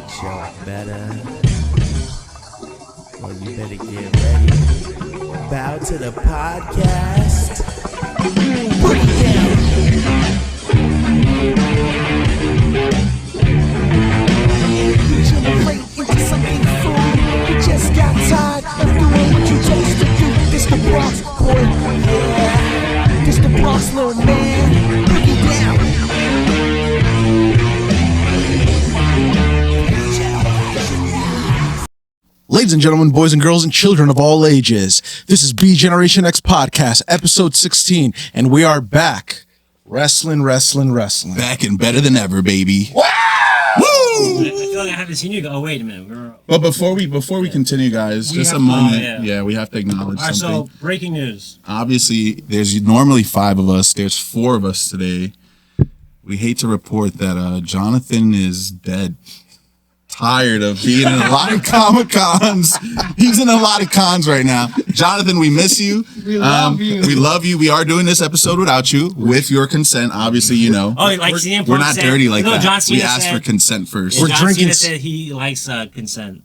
makes y'all better. Well, you better get ready. Bow to the podcast. Put it down. Generate into something fool. You just got tired of doing what you chose to do. This the Bronx boy, yeah. This the Bronx little man. Put it down. Ladies and gentlemen, boys and girls, and children of all ages, this is B Generation X Podcast, episode 16, and we are back. Wrestling. Back and better than ever, baby. Wow! Woo! I feel like I haven't seen you go. Oh, wait a minute. But before we continue, guys, just a moment. Yeah, we have to acknowledge All right, something. so breaking news. Obviously, there's normally 5 of us. There's 4 of us today. We hate to report that Jonathan is dead. Tired of being in a lot of Comic-Cons. He's in a lot of cons right now. Jonathan, we miss you. We love you. We love you. We are doing this episode without you, with your consent. Obviously, you know. Oh, like CM Punk we're not said, dirty like that. John Cena We asked said, for consent first. We're John drinking Cena said he likes consent.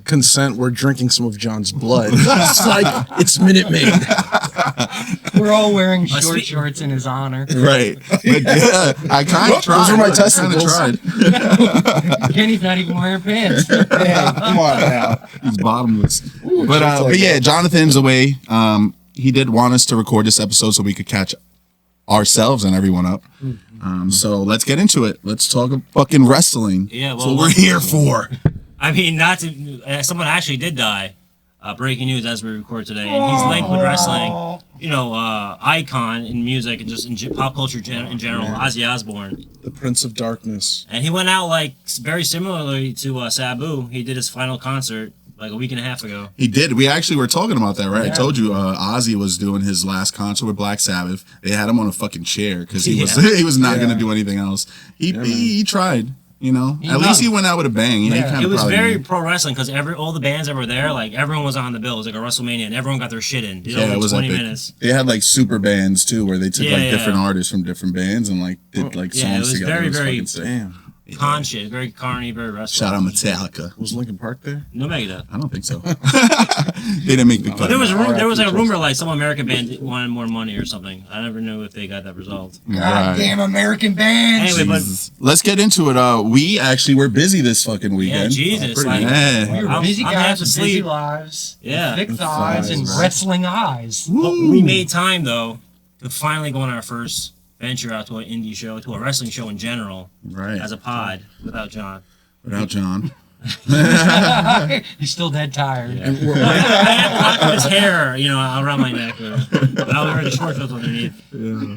Consent, we're drinking some of John's blood. It's like, it's Minute Maid. We're all wearing short shorts in his honor. Right. But yeah, I kind of tried. Those are my I testicles. tried. Kenny's not even wearing pants. Damn, come on now. He's bottomless. But yeah, Jonathan's away. He did want us to record this episode so we could catch ourselves and everyone up. So let's get into it. Let's talk fucking wrestling. Yeah, That's what we're here for. I mean, not to. Someone actually did die. Breaking news as we record today, and he's linked with wrestling. You know, icon in music and just in pop culture in general. Ozzy Osbourne, The Prince of Darkness. and he went out like very similarly to Sabu. He did his final concert like a week and a half ago. He did. We actually were talking about that, right? Yeah. I told you Ozzy was doing his last concert with Black Sabbath. They had him on a fucking chair because he was not going to do anything else. He tried. You know, at least he went out with a bang. Yeah. It was very pro wrestling because all the bands that were there, like everyone was on the bill. It was like a WrestleMania, and everyone got their shit in. It was 20 epic. minutes. They had like super bands too, where they took Yeah, different yeah. artists from different bands and like did like Yeah, it songs was together. very, It was very- fucking sick. Damn. Con shit, very carny, very wrestling. Shout out Metallica. Was Linkin Park there? No Megadeth. I don't think so. They didn't make the cut. But there was like a rumor like some American band wanted more money or something. I never knew if they got that resolved. Right. Damn American bands. Anyway, but Jesus. Let's get into it. We actually were busy this fucking yeah, weekend. Jesus, Pretty- like yeah. We were I'm busy half guys with asleep. busy lives. Yeah. Thick thighs and thighs. wrestling eyes. But we made time though to finally go on our first venture out to an indie show, to a wrestling show in general, Right. as a pod without John. Without John. He's still dead tired. I had a lot of his hair, you know, around my neck, but I was wearing the short shorts underneath.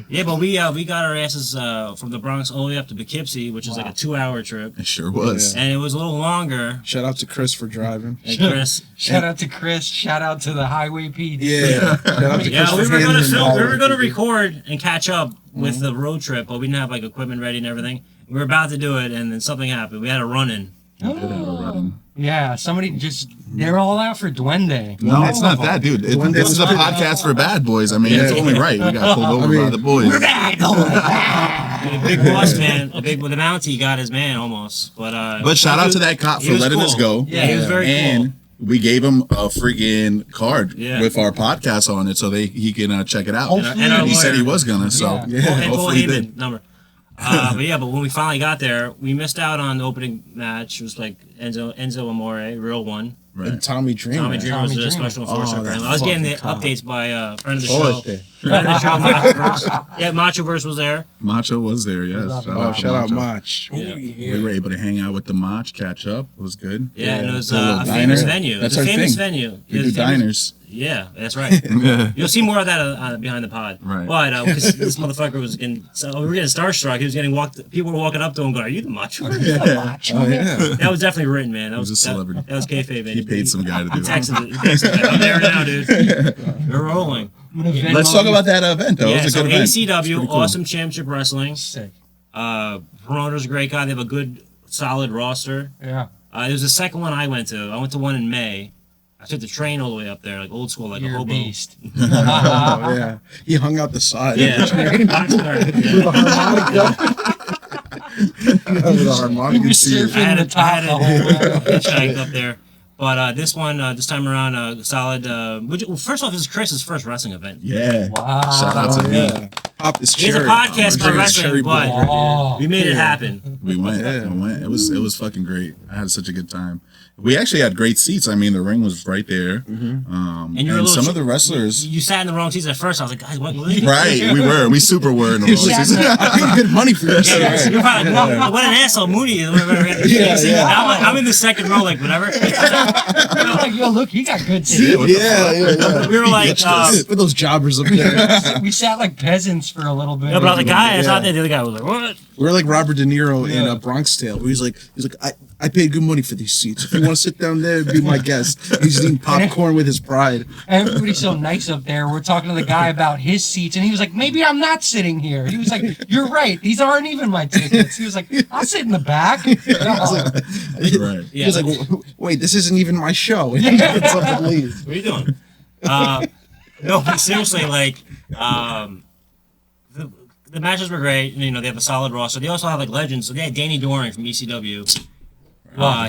Yeah, but we got our asses from the Bronx all the way up to Poughkeepsie, which is like a 2-hour trip, It sure was. and it was a little longer. Shout out to Chris for driving. And Chris, Shout out to Chris. Shout out to the Highway PD. Yeah. Shout out to yeah, Chris we for were gonna handling all we were the gonna people. record and catch up with the road trip, but we didn't have like equipment ready and everything. We were about to do it, and then something happened. We had a run-in. Yeah, somebody they're all out for Duende. No, it's not that, dude. This is a podcast for bad boys. I mean, it's only right. We got pulled over by the boys. A big boss man, with the Mountie got his man almost. But shout out to that cop he for was letting us cool. go. Yeah, he was very and cool. we gave him a freaking card Yeah. with our podcast on it so he can check it out. And our he said he lawyer. was gonna, so Yeah. And Paul hopefully he Heyman did. number. But when we finally got there, we missed out on the opening match. It was like Enzo Amore, real one. And Tommy Dreamer. Tommy Dreamer was Tommy the Dreamer. special enforcer. Oh, apparently. that I was getting the fucking cop. updates by friend of the Oh, show. okay. Friend of the show, Machoverse. Yeah, Machoverse was there. Macho was there, yes. Oh, shout out Mach. Mach. Yeah. We were able to hang out with the Mach, catch up. It was good. Yeah, and it was A little a diner. famous venue. That's It's a our famous thing. venue. We It do was famous- diners. Yeah, that's right. Yeah. You'll see more of that behind the pod. Right. But because this motherfucker was getting, we were getting starstruck. He was getting people were walking up to him, going, "Are you the macho?" Oh, yeah. That was definitely written, man. That was a celebrity. That was kayfabe. Man. He paid some guy to do He it. texted me. I'm there now, dude. We're rolling. Let's talk about that event, though. Yeah, it was a so good event. It's ACW, pretty cool. Awesome Championship Wrestling. Sick. Promoter's a great guy. They have a good, solid roster. Yeah. It was the second one I went to. I went to one in May. I took the train all the way up there, like old school, like You're a a hobo. beast. Oh, yeah. He hung out the side. Yeah. With a harmonica. With a harmonica You're seat. surfing the top the whole way. hitchhiked up there. But this one, this time around, solid. Well, first off, this is Chris's first wrestling event. Yeah. Wow. Shout out to me. Pop this It's a cherry. podcast about Cherry wrestling, but Oh. we made it happen. We went. It was fucking great. I had such a good time. We actually had great seats. I mean, the ring was right there. And you're a And little some of the wrestlers. You sat in the wrong seats at first. I was like, guys, what? Right, we were. We super were in the wrong seats. I paid good money for this. Yeah, you're probably like, what an asshole, Mooney. I'm in the second row, like whatever. You're like, yo, look, he got good seats. Yeah. We were like, For those jobbers up there. We sat like peasants for a little bit. no, but I was like, guys, out there. The other guy was like, what? We were like Robert De Niro in Bronx Tale. He's like, I paid good money for these seats. If you want to sit down there, be my guest. He's eating popcorn with his pride. Everybody's so nice up there. We're talking to the guy about his seats, and he was like, maybe I'm not sitting here. He was like, you're right. These aren't even my tickets. He was like, I'll sit in the back. Right. He was like, wait, this isn't even my show. And he gets up and leaves. What are you doing? No, but seriously, like, the matches were great. And, they have a solid roster. They also have like legends. So they had Danny Doring from ECW.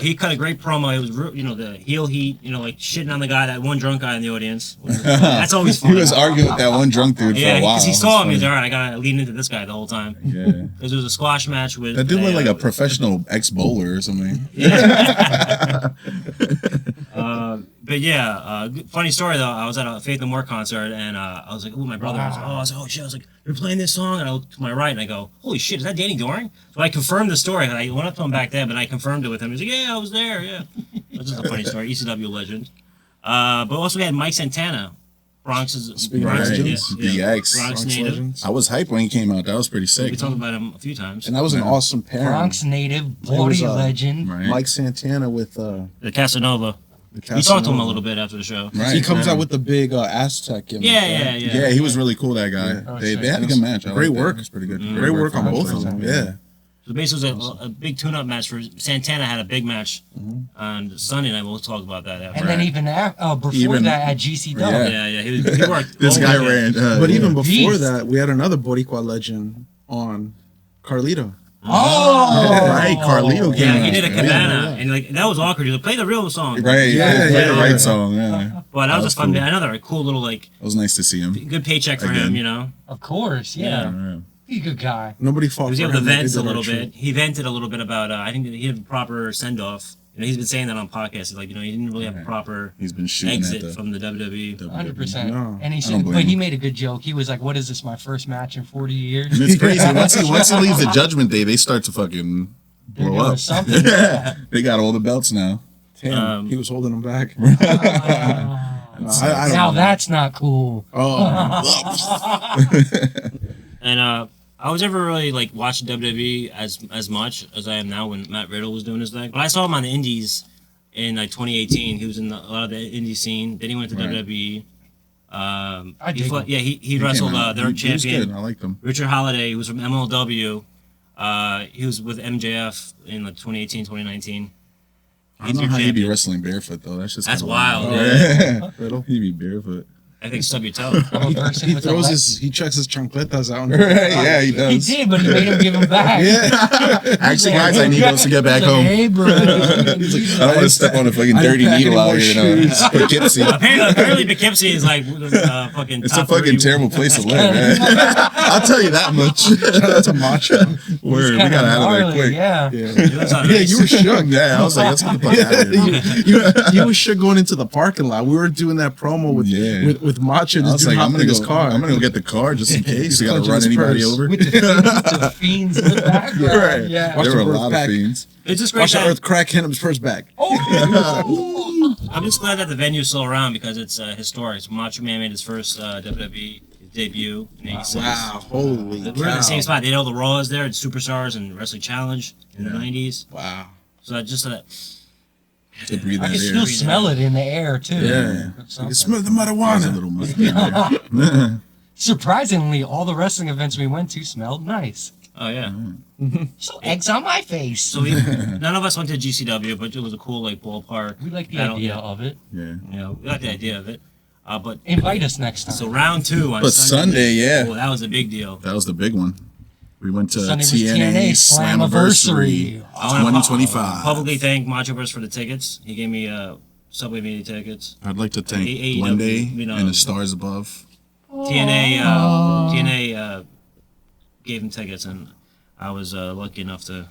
He cut a great promo. It was, the heel heat. Like shitting on the guy, that one drunk guy in the audience. That's always fun. He was arguing with that one drunk dude for a while. because he saw him. He's It was all right. I gotta lean into this guy the whole time. funny. Yeah. Because there was a squash match with That dude looked like a professional ex-bowler or something. But yeah, funny story though. I was at a Faith No More concert and I was like, "Oh, my brother!" I was like, "Oh shit!" I was like, "They're playing this song," and I looked to my right and I go, "Holy shit, is that Danny Doring?" So I confirmed the story. And I went up to him back then, but I confirmed it with him. He's like, "Yeah, I was there." Yeah, that's just a funny story. ECW legend. But also we had Mike Santana, Bronx's Bronx, legends. DX. Bronx native. Legends. I was hyped when he came out. That was pretty sick. We talked about him a few times. And that was an awesome pairing. Bronx native, bloody was, legend. Right. Mike Santana with The Casanova. the You talked to him a Casanova. little bit after the show. Right. He comes out with the big Aztec gimmick. Yeah. Yeah, he was really cool, that guy. They had a good match. I Great liked it. work. It was pretty good. Great work on both of them. Yeah. So basically, it was a big tune-up match for Santana. Had a big match on Sunday night. We'll talk about that after. And then even before Even- that at GCW. Yeah. Yeah. He worked. This all guy weekend. ran. But even before Beast. that, we had another Boricua legend on Carlito. Oh! Right, Carlito came Yeah, out. he did a Yeah. cabana, and like that was awkward. He like, play the real song. Right, Yeah, play the yeah. right song. Yeah, But that was just fun. cool. Another cool little like it was nice to see him. good paycheck for Again. him. Of course, yeah. Yeah. He's a good guy. Nobody He fought was for able to him like vent they a did little Archer. bit. He vented a little bit about. I think that he had a proper send off. He's been saying that on podcasts. He's like, he didn't really have a proper He's been shooting exit at the from the WWE. 100%. No, And he I said, don't blame but he him. made a good joke. He was like, what is this, my first match in 40 years? And it's crazy. Once he leaves the Judgment Day, they start to fucking They're blow doing up. something. Yeah. They got all the belts now. Damn, he was holding him back. Ah. I don't Now know. that's not cool. Oh, And I was never really like watching WWE as much as I am now when Matt Riddle was doing his thing. But I saw him on the Indies in like 2018. He was in a lot of the indie scene. Then he went to Right. WWE. I dig him. He wrestled their He was champion good. I liked him. Richard Holiday, who was from MLW. He was with MJF in like 2018, 2019. I don't know how he'd be wrestling barefoot though. That's just That's kinda wild. Yeah. Riddle. He'd be barefoot. I think stub your toe. I'm a person He with a throws left- he checks his chancletas out. Yeah, he He does. did, but he made him give him back. Actually, guys, I need those to get back He's like, home. hey, bro. I don't want to step on a fucking I didn't dirty pack needle any out more here. shoes. Poughkeepsie. Apparently Poughkeepsie is like fucking. It's a top fucking 30. terrible place to live, man. I'll tell you that much. That's a macho. Word, we Kinda got out of there gnarly, quick. Yeah. He lives on Yeah, ice. you were shook. Yeah, I was like, let's get the fuck out of here. You was shook going into the parking lot. We were doing that promo with Yeah. with Macho. I This was dude like, I'm hopped gonna in go. his car. I'm gonna go get the car just in case. He's We gotta clutching run his anybody purse. over. With the fiends in the background. Right. Yeah. Watch There the were a birth lot pack. of fiends. It's just great Watch the that earth crack hit him his purse back. I'm just glad that the venue's still around because it's historic. So Macho Man made his first WWE debut in '86. Wow, holy We're in cow. the same spot. They had all the Raws there, and Superstars and Wrestling Challenge in the '90s. Wow. So that just that. To breathe I that can air. still smell it in the air, too. Yeah. You can smell the marijuana. There's a little musky. Surprisingly, all the wrestling events we went to smelled nice. Oh yeah. So eggs on my face. So none of us went to GCW, but it was a cool like ballpark. We like the battle. idea of it. Yeah. We like the idea of it. But Invite us next time. so round two on But Sunday, yeah. Well, that was a big deal. That was the big one. We went to Sunday was TNA Slammiversary I wanna 2025. Publicly thank Macho Burst for the tickets. He gave me Subway Media tickets. I'd like to thank AEW, Monday you know. and the Stars Above. TNA gave him tickets, and I was lucky enough to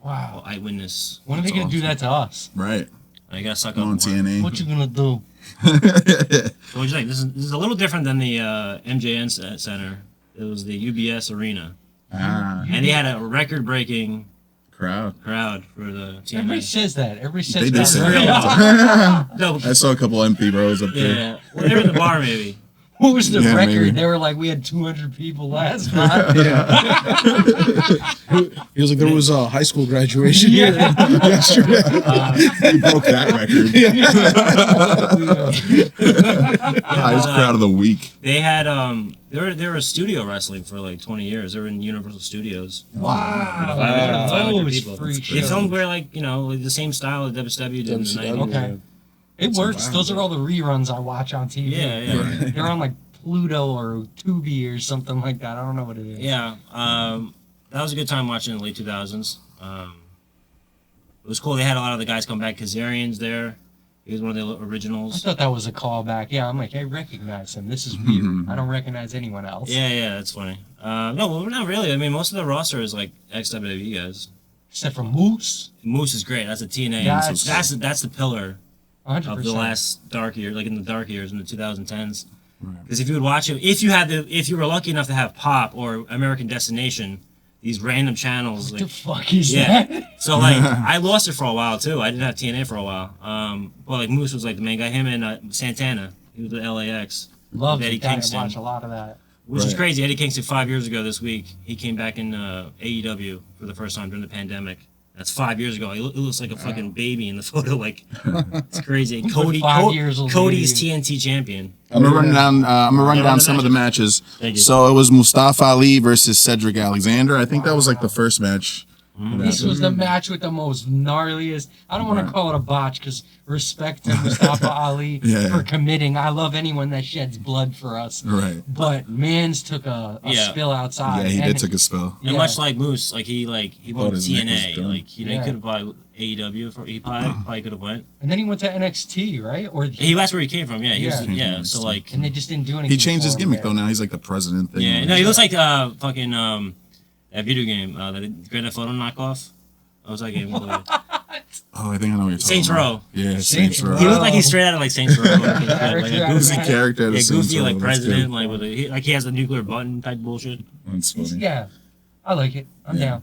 Wow. eyewitness. When are they gonna do that to us? Right. I got suck Come up on, more. TNA. What you gonna do? So what you think? This is a little different than the MJN Center. It was the UBS Arena, and they had a record-breaking Crowd. crowd for the Everybody TNA. says that. Everybody says They that. did say Very that. often. No, I saw a couple empty rows up there. yeah, well, they were in the bar maybe. What was the Yeah, record? maybe. They were like, we had 200 people last time. He was like, there was a high school graduation here yesterday. He broke that record. Highest crowd of the week. They had they were studio wrestling for like 20 years. They were in Universal Studios. Wow. 500 Those people. free They shows. filmed where like like the same style that WCW did in the 90s. Okay. It works. Those are all the reruns I watch on TV. Yeah. They're on like Pluto or Tubi or something like that. I don't know what it is. Yeah, that was a good time watching in the late 2000s. It was cool. They had a lot of the guys come back. Kazarian's there. He was one of the I originals. thought that was a callback. Yeah, I'm like, I recognize him. This is weird. I don't recognize anyone else. Yeah, that's funny. No, well, not really. I mean, most of the roster is like ex-WWE guys. Except for Moose. Moose is great. That's a TNA. That's- That's the pillar 100%. of the last dark years, like in the dark years in the 2010s. Because if you would watch it, if you were lucky enough to have Pop or American Destination, these random channels, What like, the fuck is yeah. that? So like I lost it for a while too. I didn't have TNA for a while. But like Moose was like the main guy. Him and Santana. He was the LAX. Love with Eddie it. I Kingston. watch a lot of that. Which is Right. crazy. Eddie Kingston 5 years ago this week. He came back in AEW for the first time during the pandemic. That's 5 years ago. He looks like a fucking baby in the photo. Like it's crazy. Cody, 5 years old Cody's baby. TNT champion. I'm gonna run down. I'm gonna run Yeah, down the some of the matches. Thank you. So it was Mustafa Ali versus Cedric Alexander. I think that was like the first match. This was the match with the most gnarliest. I don't want to call it a botch because respect to Mustafa Ali Yeah. for committing. I love anyone that sheds blood for us. Right. But Mans took a Yeah. spill outside. Yeah, he and did take a spell. And Yeah. much like Moose, like he bought his neck was TNA. done. Like he Yeah. could have bought AEW for he probably could have went. And then he went to NXT, right? Or That's where he came from. Yeah, he was, Yeah. yeah. So like and they just didn't do anything. He changed his for him gimmick there. though. Now he's like the president thing. yeah, no, he looks like fucking that video game that Grand Theft Auto knockoff. What was that game? Oh, I think I know what you're talking Saints about. Row. Yeah, Saints Saints Row. Row. He looked like he's straight out of like Saints Row. Like a He's a goofy, character. Of yeah, Saints goofy Row. like That's president, good. like with like he has a nuclear button type bullshit. That's funny. Yeah, I like it. I'm Yeah. down.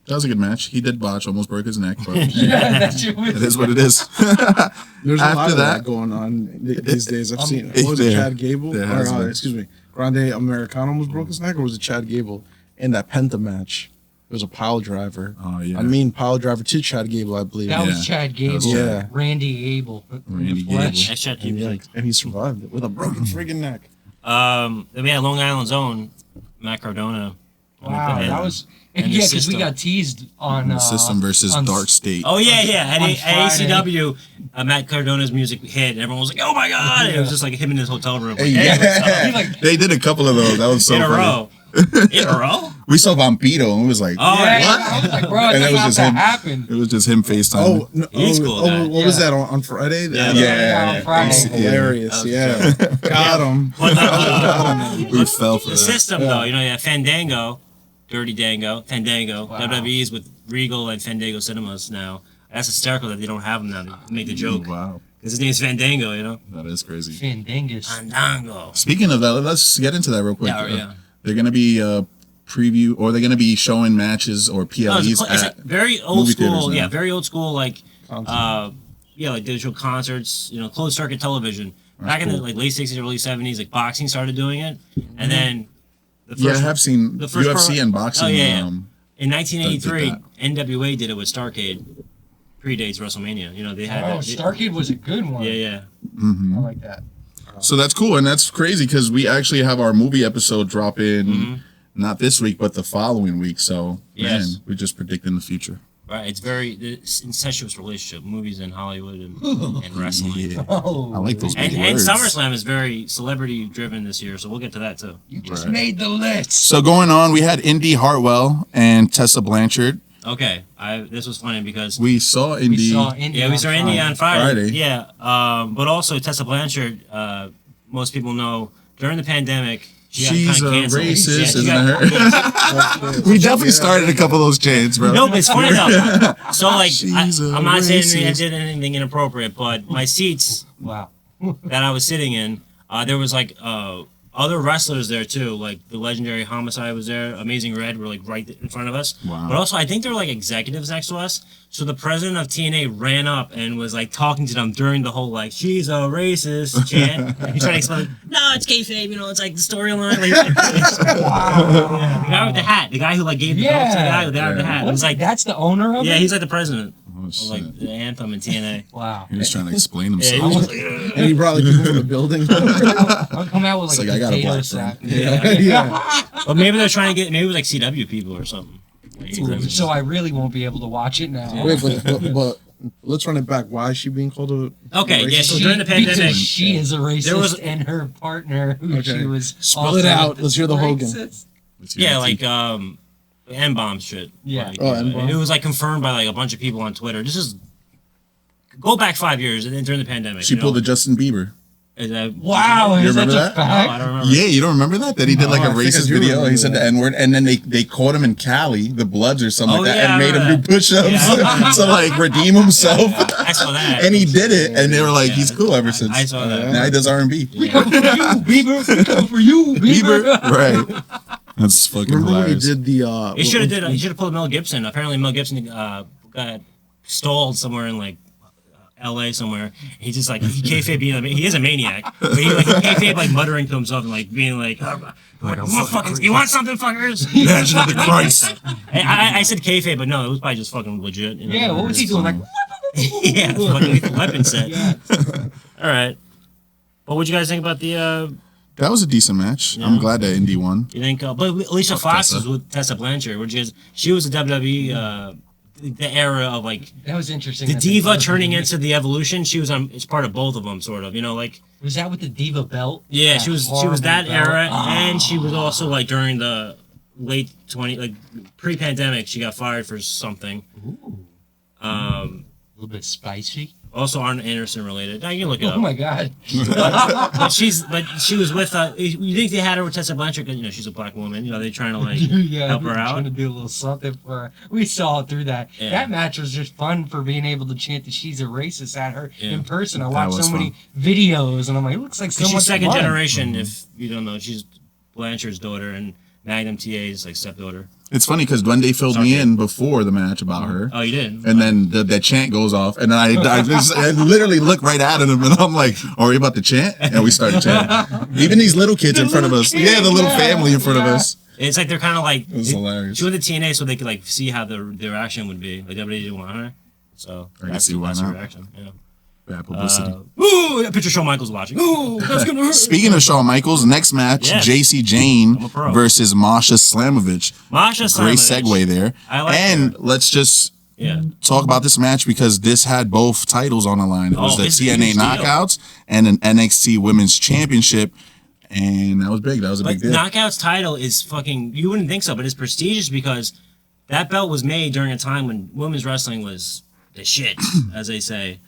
That was a good match. He did botch, almost broke his neck, but Yeah, that shit was. it is what it is. There's a lot After of that- that going on these days. I've seen. What was it, Yeah. Chad Gable? There has been. Excuse me, Grande Americano almost broke his neck, or was it Chad Gable in that Penta match? It was a pile driver. Oh yeah. I mean, pile driver to Chad Gable, I believe. That Yeah. was Chad Gable. was Chad. Randy Abel. Randy Fletch. Gable. I shut And, you. and he survived it with a broken friggin' neck. Then we had Long Island's own Matt Cardona. Wow, And- that was. and the Yeah, because we system. got teased on The system versus on- Dark State. Oh yeah. At on ACW, Matt Cardona's music hit, and everyone was like, "Oh my god!" And it was just like him in his hotel room. Like, Yeah. "Hey, what's up?" He like, They did a couple of those. That was so in a funny. row. In a row? We saw Vampiro and we was like, Oh, yeah, what? I was like, bro, And it's it was about just to him. happen. It was just him FaceTime. Oh, no, He's cool guy. what was Yeah. that on Friday? Yeah. yeah. on Friday. Oh, hilarious. Yeah. Yeah, got him. But We fell for the that. system, though, you have Fandango, Dirty Dango, Fandango. Wow. WWE's with Regal and Fandango Cinemas now. That's hysterical that they don't have him now. They make the joke. Wow. Because his name's Fandango, That is crazy. Fandangus. Fandango. Speaking of that, let's get into that real quick. Yeah. They're going to be preview, or they're going to be showing matches or No, PLEs it's at like very old movie theaters school. now. Yeah, very old school. Like, like digital concerts. Closed circuit television. Back in the like late '60s, early '70s, like boxing started doing it, and then the first Yeah, I have seen the first UFC pro- and boxing. Oh, yeah. In That 1983, did NWA did it with Starrcade. Predates WrestleMania. They had Oh, that. Starrcade was a good one. Yeah. Mm-hmm. I like that. So that's cool, and that's crazy because we actually have our movie episode dropping not this week, but the following week. So Yes. man, we're just predicting the future. Right, it's very incestuous relationship, movies in Hollywood and wrestling. Yeah. Oh, I like those big And words. SummerSlam is very celebrity driven this year, so we'll get to that too. you just made the list. So going on, we had Indy Hartwell and Tessa Blanchard. Okay, this was funny because We saw Indy. We saw Indy. we saw Indy on Friday. Friday. Yeah, but also Tessa Blanchard. Most people know during the pandemic she got She's a kinda canceled. racist, Yeah, she isn't her? We definitely started a couple of those chants, bro. No, but it's funny though. So like, She's a I'm not saying I racist. did anything inappropriate, but my seats Wow. that I was sitting in, there was like other wrestlers there too. Like the legendary Homicide was there. Amazing Red were like right in front of us. Wow. But also, I think there were like executives next to us. So the president of TNA ran up and was like talking to them during the whole like "she's a racist" chant. He's trying to explain, no, it's kayfabe. You know, it's like the storyline. Like, yeah, the guy with the hat, the guy who like gave the belt to the guy with the hat. It was like, That's the owner of yeah, it? he's like the president. Oh, Of, shit. like the anthem in TNA. Wow. He was trying to explain Yeah, he himself. was like, And he brought like people from the building. I'll come out with It's like, like, I a got a potato black sack. friend. Yeah. but maybe they're trying to get, maybe it was like CW people or something. So I really won't be able to watch it now. Wait, but let's run it back. Why is she being called a Okay, yeah, racist? so during the pandemic, because she is a racist, there was- and her partner, who Okay. she was, Spill also it out. Let's hear the Hogan. racist. yeah, like N-bomb shit. Yeah. Like, Oh, N-bomb. it was like confirmed by like a bunch of people on Twitter. This is go back 5 years and then during the pandemic. She pulled a Justin Bieber. Wow, You is that remember a that? No, I fact? don't remember. Yeah, you don't remember that? That he did like No, a I think I racist do video. remember He said that. the N-word, and then they caught him in Cali, the Bloods or something Oh, like that, yeah, I and made him remember do push-ups Yeah. to like redeem himself. I saw that. And he did it, and they were like, Yeah. he's cool ever since. I saw that. Now he does R&B. We come for you, Bieber. We come for you, Bieber. Bieber, right? That's fucking Remember when he hilarious. did the He should have He should have pulled Mel Gibson. Apparently, Mel Gibson got stalled somewhere in like L.A. somewhere. He just like he kayfabe being he is a maniac, but he kayfabe like muttering to himself and like being like, you want something, fuckers? Imagine of the Christ. I said kayfabe, but no, it was probably just fucking legit. You know? Yeah, what was he doing? Like, yeah, fucking lethal weapon set. yeah. All right. Well, what'd you guys think about the? That was a decent match. I'm glad that Indy won. You think? But Alicia Fuck Fox Tessa. was with Tessa Blanchard, which is she was a WWE. The era of like That was interesting. the that they diva both turning did it. into the Evolution. She was on. It's part of both of them, sort of. You know, like Was that with the diva belt? yeah, That she was horrible that belt? era, Oh. and she was also like during the late pre-pandemic. She got fired for something. A little bit spicy. Also, Arn Anderson related. Now you can look it Oh up. my god. But she was with. You think they had her with Tessa Blanchard? Because she's a black woman. They're trying to like Yeah, help we her were out. trying to do a little something for her. We saw it through that. Yeah. That match was just fun for being able to chant that she's a racist at her Yeah. in person. I That watched was so many videos, and I'm like, it looks like so She's much second fun. generation. If you don't know, she's Blanchard's daughter and Magnum TA's like stepdaughter. It's funny because Duende filled me in before the match about her. Oh, you did. And then that chant goes off, and then I literally look right at him, and I'm like, "Are we about to chant?" And we started chanting. Even these little kids in front of us, yeah, the little family in front of us. It's like they're kind of like It was hilarious. She went to TNA so they could like see how their reaction would be. Like WWE didn't want her, so I can see why that's the not. reaction. Yeah. Bad publicity. Ooh, picture Shawn Michaels watching. Ooh, that's gonna hurt. Speaking of Shawn Michaels, next match, Yes. JC Jane I'm a pro. versus Masha Slamovich. Masha Great Slamovich. segue there. I like and her. let's just Yeah. talk about this match because this had both titles on the line. It was the this is a TNA huge deal. Knockouts and an NXT Women's Championship. And that was big. That was a But big deal. Knockout's title is fucking. You wouldn't think so, but it's prestigious because that belt was made during a time when women's wrestling was the shit, as they say.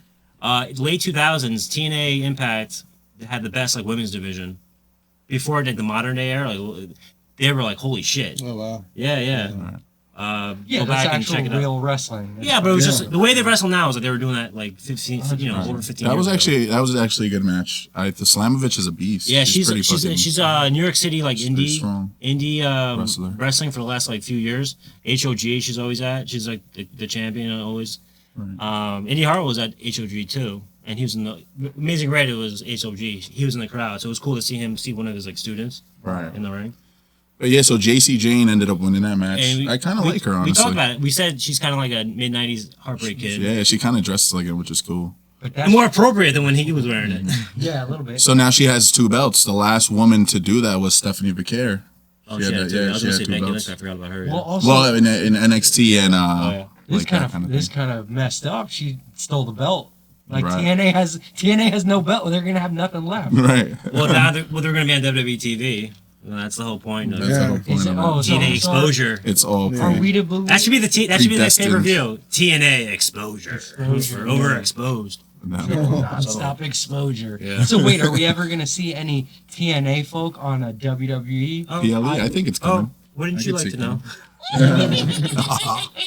Late 2000s, TNA Impact had the best like women's division. Before like the modern day era, like, they were like holy shit. Oh wow. Yeah. Yeah, Go that's back and actual check it out. real wrestling. Yeah, but it was just the way they wrestle now is that they were doing that like 15, over 15 That years was ago. actually a good match. The Slamovich is a beast. Yeah, she's pretty fucking- New York City like pretty strong indie wrestler. wrestling for the last like few years. HOG she's always at. She's like the champion always. Indy Hartwell was at HOG too, and he was in the Amazing Red. It was HOG. He was in the crowd, so it was cool to see one of his like students Right. in the ring. But yeah, so JC Jane ended up winning that match. And I kind of like her, honestly. We talked about it. We said she's kind of like a mid '90s heartbreak kid. Yeah, she kind of dresses like it, which is cool. But And more appropriate than when he was wearing it. yeah, a little bit. So now she has 2 belts. The last woman to do that was Stephanie Vicaire. Oh, She had shit, that- too. yeah, I was she gonna had say 2 Becky belts. Lynch. I forgot about her. Well, also, Well, in NXT and yeah. like that kind of this thing. kind of messed up. She stole the belt. Like Right. TNA has no belt. They're gonna have nothing left. Right. Well, now they're going to be on WWE TV. Well, that's the whole point of That's the whole Is point it- of oh, it. so- TNA exposure. It's all Are we to believe? That should be the Predestined. pay-per-view. TNA exposure. We're overexposed. Non-stop exposure. Yeah. So wait, are we ever gonna see any TNA folk on a WWE? PLE, I think it's coming. Wouldn't I you could like see to know?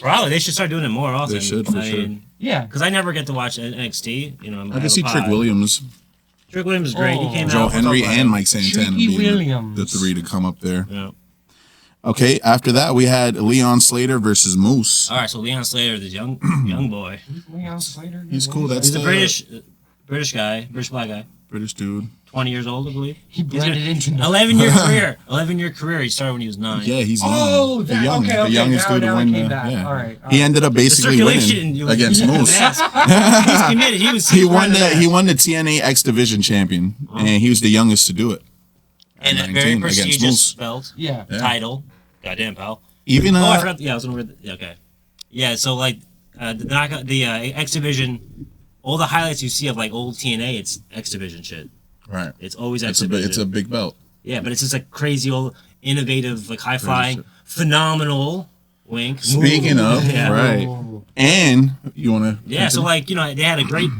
Probably they should start doing it more often. They should, for sure. Yeah. Because I never get to watch NXT. You know, I can see Trick Williams, Trick Williams is great. He came Joe out. Henry, and Mike Santana Tricky being Williams. the three to come up there. Yeah. Okay, after that we had Leon Slater versus Moose. All right, so Leon Slater, this young boy. Leon Slater. He's cool. That's He's a the British guy, British black guy. British dude. 20 years old, I believe. He blended into 11-year career. 11-year career. He started when he was 9. Yeah, he's young. Oh, the youngest now- dude to now it win. came back. Yeah. All right. He ended up basically circulation, winning against Moose. He's committed. He won the TNA X Division champion, and he was the youngest to do it. and a 19 very against prestigious Moose. belt Yeah. title. Goddamn, pal. Even Oh, I forgot. Yeah, I was gonna read. Okay. Yeah, so like the X Division, all the highlights you see of like old TNA, it's X Division shit. right. It's always X It's a Division. big belt. Yeah, but it's just like crazy old, innovative, like high flying, shit. phenomenal. Wink. Speaking of, Yeah. right. Oh. And you want to? Yeah, so like they had a great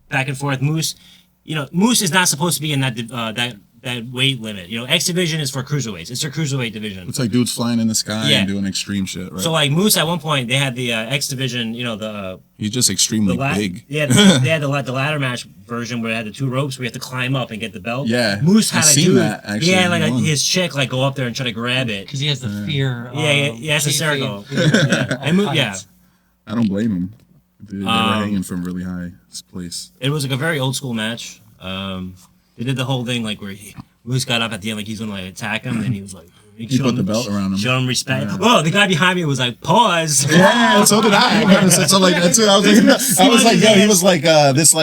back and forth. Moose, Moose is not supposed to be in that weight limit. X Division is for cruiserweights. It's their cruiserweight division. It's like dudes flying in the sky Yeah. and doing extreme shit, right? So like Moose at one point they had the X Division. He's just extremely big. Yeah, they had the ladder match version where they had the 2 ropes where you have to climb up and get the belt. Yeah, Moose had I've a seen dude. that, actually, He had like in one. his chick like go up there and try to grab it. Because he has the fear. Yeah, it's a circle. kayfabe. Yeah, and yeah. I don't blame him. They were Um, hanging from really high place. It was like a very old school match. They did the whole thing like where Moose got up at the end like he's gonna like attack him, and he was like He put the belt around him. show him respect. Oh, the guy behind me was like pause. Yeah, so did I. I kind of said something like that too. I was like, yo, he was like this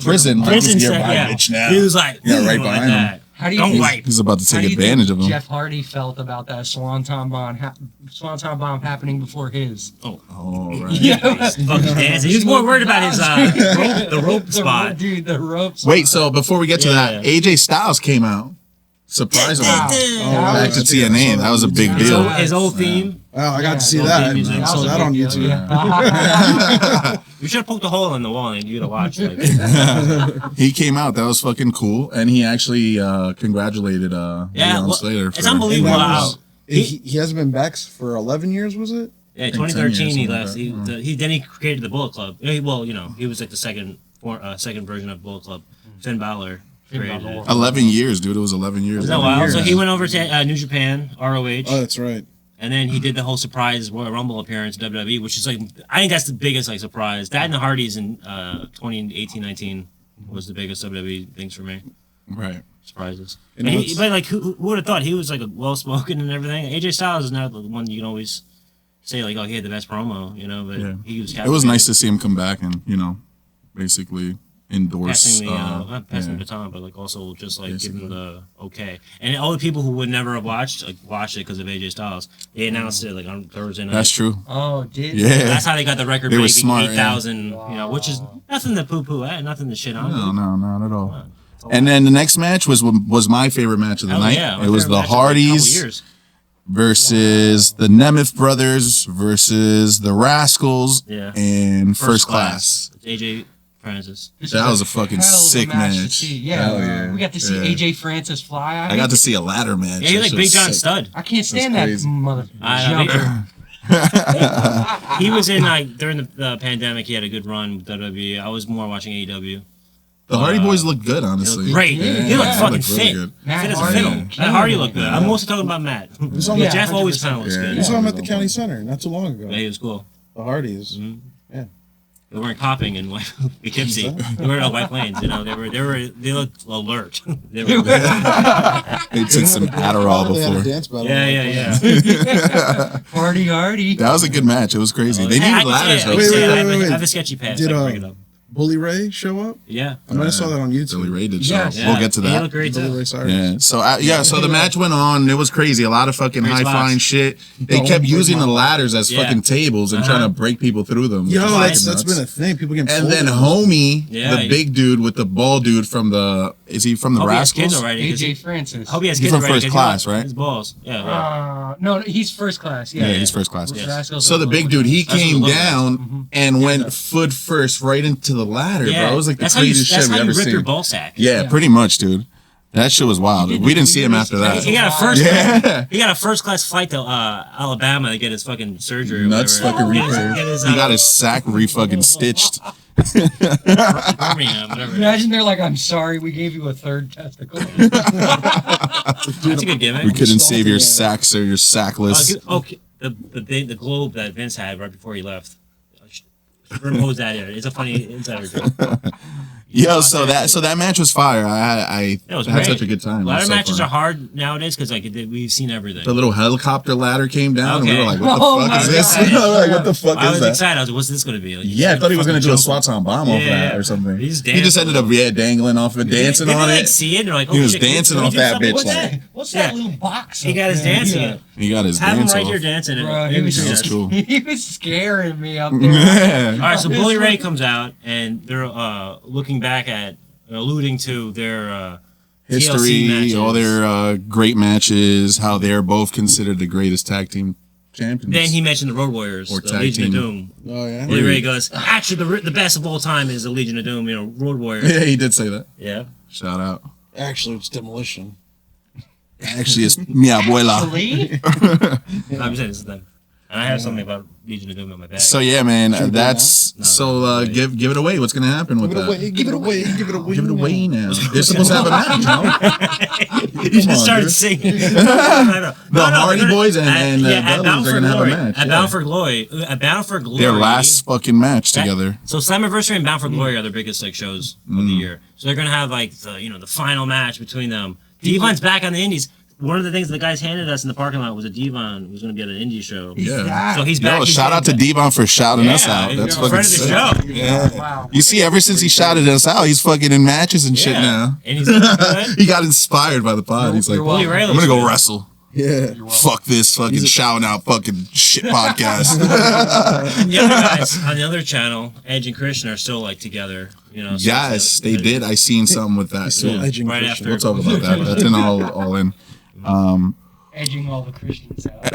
prison. Prison like, set, my yeah. bitch now. He was like, Yeah, right like behind him. that. How do you Don't think- wipe. He's about to How take do you advantage think of him. Jeff Hardy felt about that Swanton bomb happening before his. Oh, right. Yeah. Fucking dancing. He was more worried about his the rope spot. Dude, the ropes. Wait, so before we get to that, Yeah. AJ Styles came out. Surprisingly. Wow. Back to TNA. That was a big His deal. old theme. Wow, I got to see Yeah, that. music. I That saw was a that on big deal, YouTube. yeah. You should have poked a hole in the wall and you'd have watched. Like, He came out. That was fucking cool. And he actually congratulated Leon well, Slater. it's for- unbelievable And that how. was- He hasn't been back for 11 years, was it? Yeah, think 10 2013 years, he something left. like He then he created the Bullet Club. Well, he was like the second version of Bullet Club. Finn Balor created Balor. it. 11 years, dude. It was 11 years. Isn't that 11 wild? So years. he went over to New Japan, ROH, Oh, that's right. and then he did the whole surprise Royal Rumble appearance in WWE, which is like I think that's the biggest like surprise. That and the Hardys in 2018-19 was the biggest WWE things for me. Right. Surprises. And And it's- but like who would have thought he was like well spoken and everything? AJ Styles is not the one you can always say like, oh, he had the best promo, but Yeah. he was. It was nice to see him come back and, basically endorse. passing the not passing yeah. the baton, but like also just like Basically. giving the okay. And all the people who would never have watched it because of AJ Styles. They announced it like on Thursday night. That's true. Oh, did Yeah. That's how they got the record They were breaking smart, 8,000. Which is nothing to poo poo at, nothing to shit on. No, not at all. And then the next match was my favorite match of the Hell night. yeah, my It was favorite the match of, like, a couple Hardys years. versus the Nemeth brothers versus the Rascals Yeah. and First Class. AJ Francis. This That was a hell fucking of a sick to match. see. Yeah, Hell yeah. we got to see Yeah. AJ Francis fly. I got to see a ladder match. Yeah, he's That like shit Big was John sick. Studd. I can't stand that crazy. mother I know, jumper. He was in like during the pandemic. He had a good run with WWE. I was more watching AEW. The Hardy Boys looked good, They honestly. looked great. Yeah. He looked Yeah. fucking They looked really fit. good. Matt Fit as a Hardy. fiddle. Matt Hardy looked good. I'm mostly talking about Matt. saw Yeah, Jeff always 100%. kind of looks Yeah. good. We saw him at the county center not too long ago. Yeah, he was cool. The Hardys. They weren't copping in Poughkeepsie. They were at White Plains. They looked alert. They were, They took some Adderall They had a before. dance battle. yeah. Hardy. That was a good match. It was crazy. They needed ladders, though. Wait, I wait. have a sketchy past. Did, I can bring it up. Bully Ray show up? Yeah. I mean, I saw that on YouTube. Billy Ray did show. Yes. We'll get to He that. looked great Bully too. Ray Cyrus. Yeah. So the match went on. It was crazy. A lot of fucking Great high flying spots. shit. They Don't kept break using my the ladders as Yeah. fucking tables and trying to break people through them. Yo, which is that's nuts. been a thing. People getting And then folded. homie, Yeah, the big dude with the bald dude from the is he from the Hope he has kids Rascals? already. 'cause AJ Francis. Hope he has He's kids from already. first 'cause class, he right? His balls. Yeah. No, he's first class. Yeah, Yeah, he's first class. Yeah. Rascals So are the big lower dude, he That's came what the logo down and went foot first right into the ladder, Yeah. bro. It was like the That's how you, craziest that's shit how we you ever rip your seen. ball sack. Yeah, pretty much, dude. That shit was wild. We didn't see him after that. He got a first. Yeah. He got a first class flight to Alabama to get his fucking surgery. Or Nuts whatever. fucking Get his- repair. get his, He got his sack re-fucking stitched. Birmingham, whatever. Imagine they're like, "I'm sorry, we gave you a third testicle." That's a good gimmick. We couldn't save your sacks or your sackless. Okay. The globe that Vince had right before he left. Remove that in. It's a funny insider joke. Yo, so that match was fire. I It was had great. such a good time. It was Ladder so matches fun. are hard nowadays because we've seen everything. The little helicopter ladder came down. And we Okay. were like, what the Oh fuck my is this? God. We were like, what the fuck I is was that? excited. I was like, what's this going to be? Like, Yeah, I thought he was going to do a fucking Swanton bomb off Yeah. that or something. He just He just ended up dangling off it, dancing Did on they, like, it. see it? They're like, He oh, was shit, dancing can we off do that something bitch with like- that? What's Yeah. that little box? He up got his there? dancing. Yeah. He got his Have him dance right off. here dancing. and Bro, it he was was That's just- cool. He was scaring me up there. Yeah. All right, so Bully Ray comes out, and they're looking back at, alluding to their TLC History, matches. all their great matches, how they're both considered the greatest tag team champions. Then he mentioned the Road Warriors, Or the tag Legion team. of Doom. Oh, yeah? Bully Ray goes, actually, the best of all time is the Legion of Doom, Road Warriors. Yeah, he did say that. Yeah. Shout out. Actually, it's Demolition. Actually, it's mi abuela. Lee? I'm saying this is them. And I have something about Legion of Doom in my bag. So yeah, man, Should we go that's now? so. No. Give it away. What's gonna happen with Give it that? away, give it away, give it away. Give it away now. They're supposed to have a match, no? he just on, started dude. singing. The Hardy Boys and at Dudleys Bound are for gonna have a Glory. match. At yeah. Bound for Glory. At Bound for Glory. Their last fucking match together. So Slammiversary and Bound for Glory are their biggest shows of the year. So they're gonna have the final match between them. Devon's back on the Indies. One of the things the guys handed us in the parking lot was a Devon who was gonna be at an indie show. Yeah. So he's back. Yo, he's shout out to getting Devon for shouting us Yeah, out. he's That's a fucking friend of the sick. show. Yeah. Wow. You see, ever since he shouted us out, he's fucking in matches and shit Yeah. now. And he's looking good. He got inspired by the pod. He's like, You're Bully Ray I'm gonna go looks good. wrestle. Yeah. Fuck this fucking shouting out fucking shit podcast. And the other guys on the other channel, Edge and Christian, are still together. So Yes, they did. I seen something with that. Still too. edging Right Christian. after. We'll talk about that. That's in all in. Edging all the Christians out.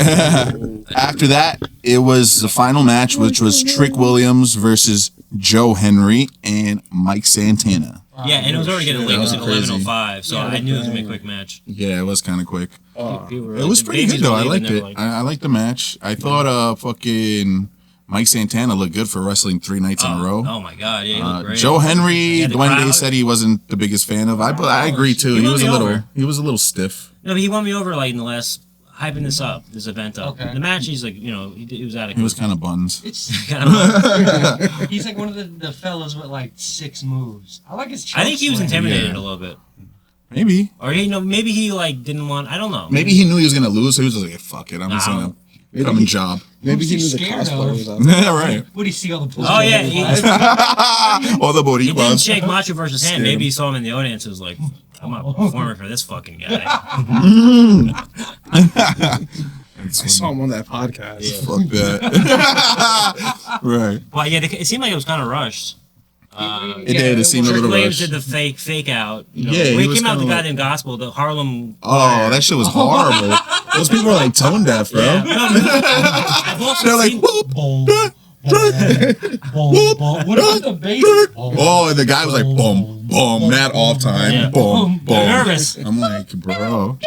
After that, it was the final match, which was Trick Williams versus Joe Henry and Mike Santana. Yeah, and it was already getting late. It was That at was crazy. 11:05, so I knew it was gonna be a quick match. Yeah, it was kind of quick. People were It was the pretty babies good though. were I leaving, liked they it. were like, I liked the match. I thought fucking Mike Santana looked good for wrestling 3 nights in a row. Oh my god, yeah, he looked great. Joe Henry, Yeah, the Duende crowd. said he wasn't the biggest fan of. I agree too. He He won was a me little over. stiff. No, but he won me over in the last hyping this up, this event up. Okay. The match, he's he was out of. He was kind of buns. It's kind of. he's like one of the fellas with like 6 moves. I like his. I think he was choke slam. intimidated Yeah. a little bit, Maybe. or maybe he didn't want. I don't know. Maybe he knew he was gonna lose, so he was just like, "Fuck it, I'm just Nah. gonna come and job." Maybe he Who's knew he the scared cosplayer of? was out there. Yeah, right. What do you see all the? Oh yeah, All the he didn't boricuas. shake Macho versus hand. Scared Maybe him. he saw him in the audience. And was like, I'm not performing for this fucking guy. I saw him on that podcast. Fuck that. Right. Well, yeah, it seemed like it was kind of rushed. It did. It seemed a Trick little Williams rushed. did the fake out. Yeah, when he he was came out with the kinda goddamn gospel, the Harlem. Oh, that shit was horrible. Those people are like tone deaf, bro. Yeah. I've also They're like, seen- whoop. Boom, boom, boom, boom. What about the bass? Boom, Oh, and the guy was like, boom, boom, mad off time, Yeah. boom, They're boom. nervous. I'm like, bro.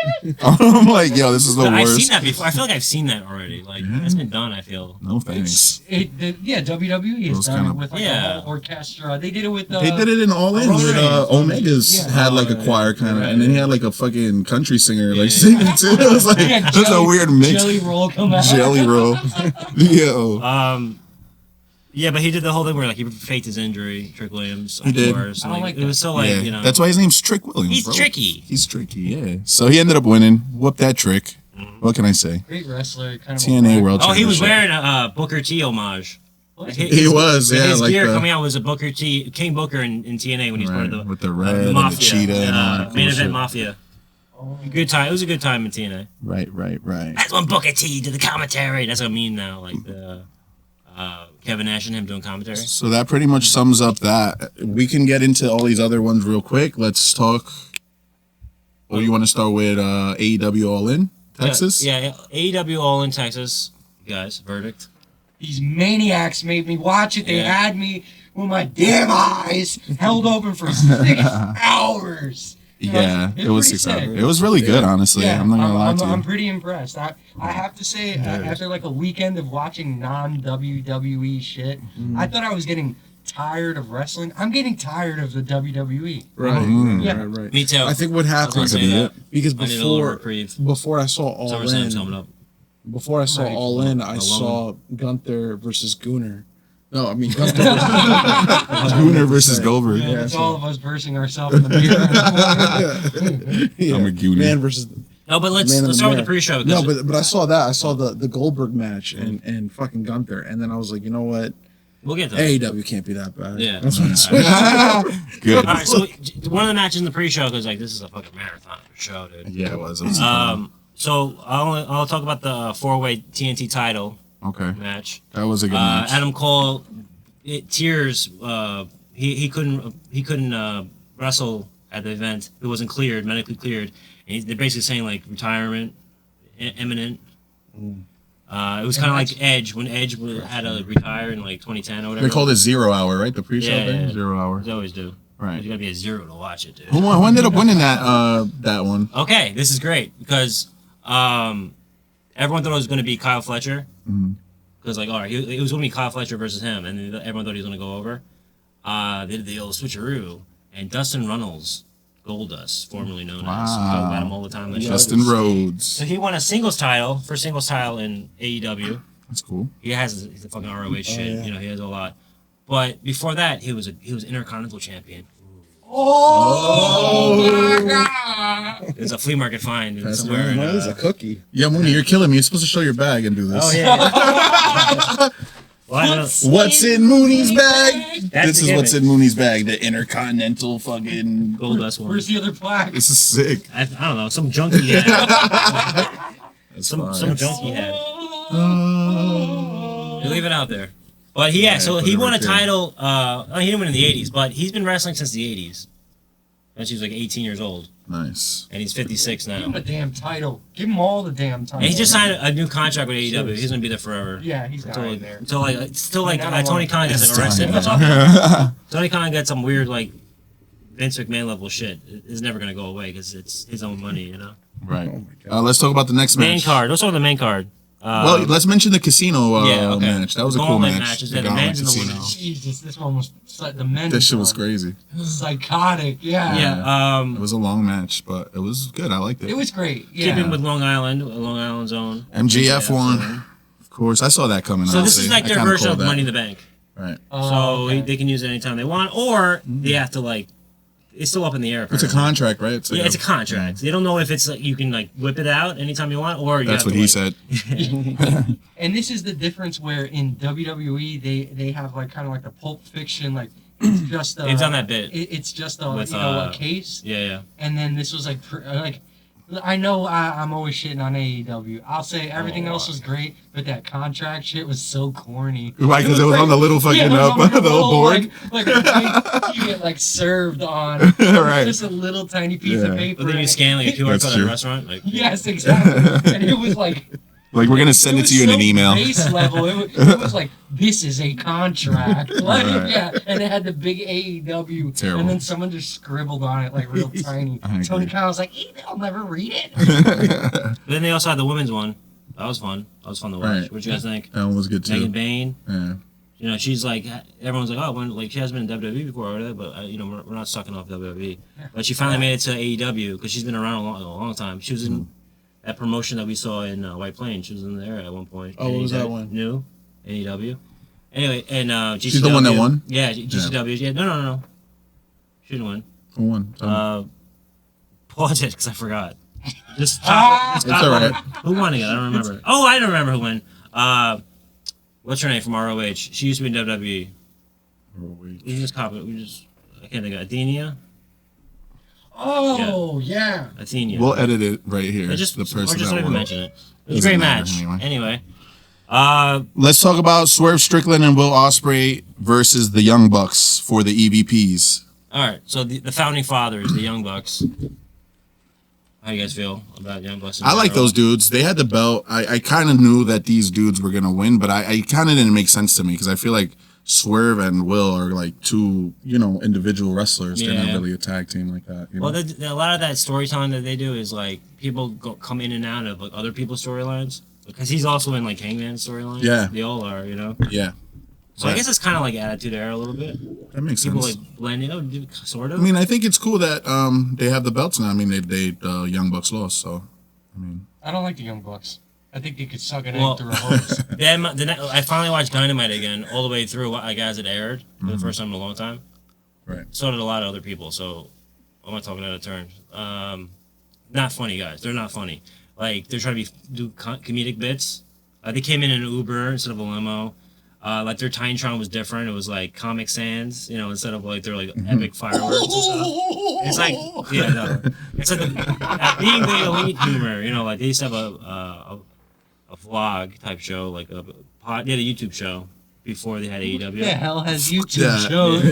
I'm like, yo, this is the I've worst. seen that before. I feel like I've seen that already. Like it's been done. I feel. No thanks. Yeah, WWE has Those done kind it of- with like Yeah. a whole orchestra. They did it with. They did it in All In Roman with Reigns. Omega's Yeah. had like a choir kind of, Right. and then he had like a fucking country singer like Yeah. singing too. It was like Yeah, it was a weird mix. Jelly roll come out. Jelly roll. Yo. Yeah, but he did the whole thing where he faked his injury, Trick Williams. He did. Of course. I don't like it was so Yeah. That's why his name's Trick Williams. He's bro. tricky. He's tricky, yeah. So he ended up winning. Whooped that trick. What can I say? Great wrestler, kind of. TNA World Oh, he was Championship. wearing a Booker T homage. He was, yeah. His like gear the, coming out was a King Booker in TNA when he was part of the with the red and the Mafia, cheetah and all that main cool event shit. Mafia. Good time. It was a good time in TNA. Right. That's when Booker T did the commentary. That's what I mean now, like the Kevin Nash and him doing commentary. So that pretty much sums up that. We can get into all these other ones real quick. Let's talk. Or you want to start with AEW All In Texas? Yeah, AEW All In Texas. Guys, verdict. These maniacs made me watch it. They Yeah. had me with my damn eyes held open for 6 hours. Yeah, It's it was pretty 6 hours. sick. It was really good, honestly. Yeah, I'm not gonna lie to you. I'm pretty impressed. I have to say, after like a weekend of watching non-WWE shit, I thought I was getting tired of wrestling. I'm getting tired of the WWE. Right. Me too. I think what I was happened gonna say that. because I need a little before reprieve. before I saw All SummerSlam's In, coming up. before I saw Right. All In, I Alone. saw Gunther versus Gooner. No, I mean Gunther versus Gunner versus Goldberg. Yeah, it's so- all of us versing ourselves in the mirror. yeah, I'm a Gooner. man versus No, but let's Man in the start with the Mirror. pre-show. No, 'cause but I saw that. I saw the Goldberg match and fucking Gunther, and then I was like, you know what? we'll get to that. AEW can't be that bad. Yeah. That's what it's Good. All right, so one of the matches in the pre-show because like this is a fucking marathon show, dude. Yeah, it was. It was So I'll talk about the four-way TNT title okay. match. That was a good match. Adam Cole, tears. He couldn't wrestle at the event. It wasn't cleared, medically cleared. And they're basically saying like retirement imminent. It was kind of like Edge when Edge had to retire in like 2010 or whatever. They called it 0 hour, right? The pre-show Yeah, thing? yeah. 0 hour. They always do. Right. You gotta be a zero to watch it, dude. Who ended up winning that one? Okay, this is great because everyone thought it was going to be Kyle Fletcher. Because like, all right, it was going to be Kyle Fletcher versus him, and then everyone thought he was going to go over. They did the old switcheroo, and Dustin Runnels, Goldust, formerly known as, we talk about him all the time. On the show. Justin Rhodes. So he won a singles title in AEW. That's cool. He has the fucking ROH shit. You know, he has a lot. But before that, he was Intercontinental champion. It's a flea market find somewhere. no, it's a cookie. Yeah, Mooney, you're killing me. You're supposed to show your bag and do this. Oh yeah. Well, I don't know. What's in Mooney's bag? That's This the is what's gimmick. in Mooney's bag. The Intercontinental fucking. Goldust one. Where's the other plaque? This is sick. I don't know. Some junkie had. some junkie had. You leave it out there. But so he won a title. He didn't win in the 80s, but he's been wrestling since the 80s. Since he was like 18 years old, Nice. and he's 56 Give him now. a damn title. Give him all the damn titles. And he just signed a new contract with AEW. He's gonna be there forever. Yeah, he's Until, dying there. until like still like I mean, I don't Tony want- Khan gets like arrested. It's Tony Khan got some weird like Vince McMahon level shit. It's never gonna go away because it's his own money, you know. Right. Let's talk about the next Main match. card. Let's talk about the main card. Well, let's mention the casino Yeah, okay. match. That was a cool Gauntlet match. matches, The yeah, the Gauntlet men's and the casino. women's. Jesus, this one was the men's. That shit was one. crazy. Psychotic. Yeah. Yeah. It was a long match, but it was good. I liked it. It was great. Yeah. Keeping with Long Island's own. MJF won. Of course, I saw that coming. So this honestly. is like I their kinda version of called that. Money in the Bank. Right. Oh, okay. They can use it anytime they want, or they have to like. It's still up in the air. It's a apparently. contract, right? It's Yeah, it's a contract. They don't know if it's like you can like whip it out anytime you want, or you That's have what to, he like, said. And this is the difference where in WWE they have like kind of like the Pulp Fiction like it's just They've done that bit. It's just a With, a case, Yeah. and then this was like I know I'm always shitting on AEW. I'll say everything else was great, but that contract shit was so corny. Why? Because it was on the little fucking it was on the little board. like you get like served on. Right. Just a little tiny piece of Yeah. paper. But then you and- scan like a QR That's code at a true. restaurant. Like, Yes, exactly. And it was like. Like we're gonna send it was to you in an so email. Base level. It was like, this is a contract. Like, Right. yeah, and it had the big AEW. Terrible. And then someone just scribbled on it like real tiny. I Tony agree. Khan was like, they'll never read it. then they also had the women's one. That was fun. That was fun to watch. Right. What you guys think? That one was good Megan too. Bain. Yeah. You know, she's like everyone's like, oh, like she hasn't been in WWE before, or whatever, but you know, we're not sucking off WWE. But she finally made it to AEW because she's been around a long time. She was in that promotion that we saw in White Plains. She was in there at one point. Oh, what was that one? New AEW. Anyway, and GCW. She's the one that won? Yeah, GCW. Yeah, no. She didn't win. Who won? Pause it because I forgot. Just It's all right. Who won again? I don't remember. Oh, I don't remember who won. what's her name from ROH? She used to be in WWE. We just copy it. I can't think of Athenia. Oh yeah. Athenia. We'll edit it right here. Just the person or just that don't even won. mention it. It was a Doesn't great matter match. anyway. Anyway, Let's talk about Swerve Strickland and Will Ospreay versus the Young Bucks for the EVPs. all right. So the founding fathers, the Young Bucks. How do you guys feel about Young Bucks? I like those dudes. They had the belt. I kind of knew that these dudes were gonna win, but I kind of didn't make sense to me because I feel like Swerve and Will are like two, individual wrestlers. They're not Yeah. really a tag team like that. Well, a lot of that storytelling that they do is like people come in and out of like other people's storylines because he's also in like Hangman's storyline. Yeah. They all are, Yeah, So I guess it's kind of like Attitude Era a little bit. that makes People sense. like blending, sort of. I mean, I think it's cool that they have the belts now. I mean, they Young Bucks lost, so I don't like the Young Bucks. I think they could suck an Well- egg through a hose. I finally watched Dynamite again, all the way through, like as it aired for the first time in a long time. right. So did a lot of other people. So I'm not talking out of turn. Not funny guys. They're not funny. Like they're trying to do comedic bits. They came in an Uber instead of a limo. Like their Tintron was different. It was like Comic Sans, instead of like their like epic fireworks and stuff. It's like it's like being the elite humor. Like they used to have a vlog type show, like they had a YouTube show before they had AEW. Who the hell has YouTube Yeah. shows?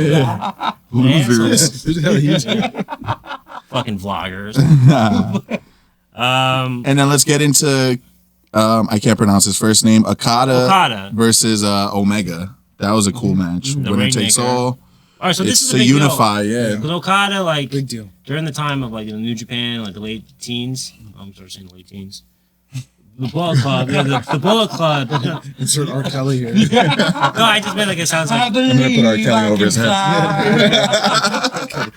Fucking vloggers. And then let's get into I can't pronounce his first name. Okada versus Omega. That was a cool match. The Winner takes Rainmaker. all. All right, so this It's is to a big unify, yeah. Because Okada, like Big deal. during the time of like New Japan, like the late teens. I'm sorry, saying late teens. The Bullet Club, the Bullet Club. No, Insert R. Kelly here. I just meant like it sounds I like. believe gonna put R. Kelly I over can his head. fly.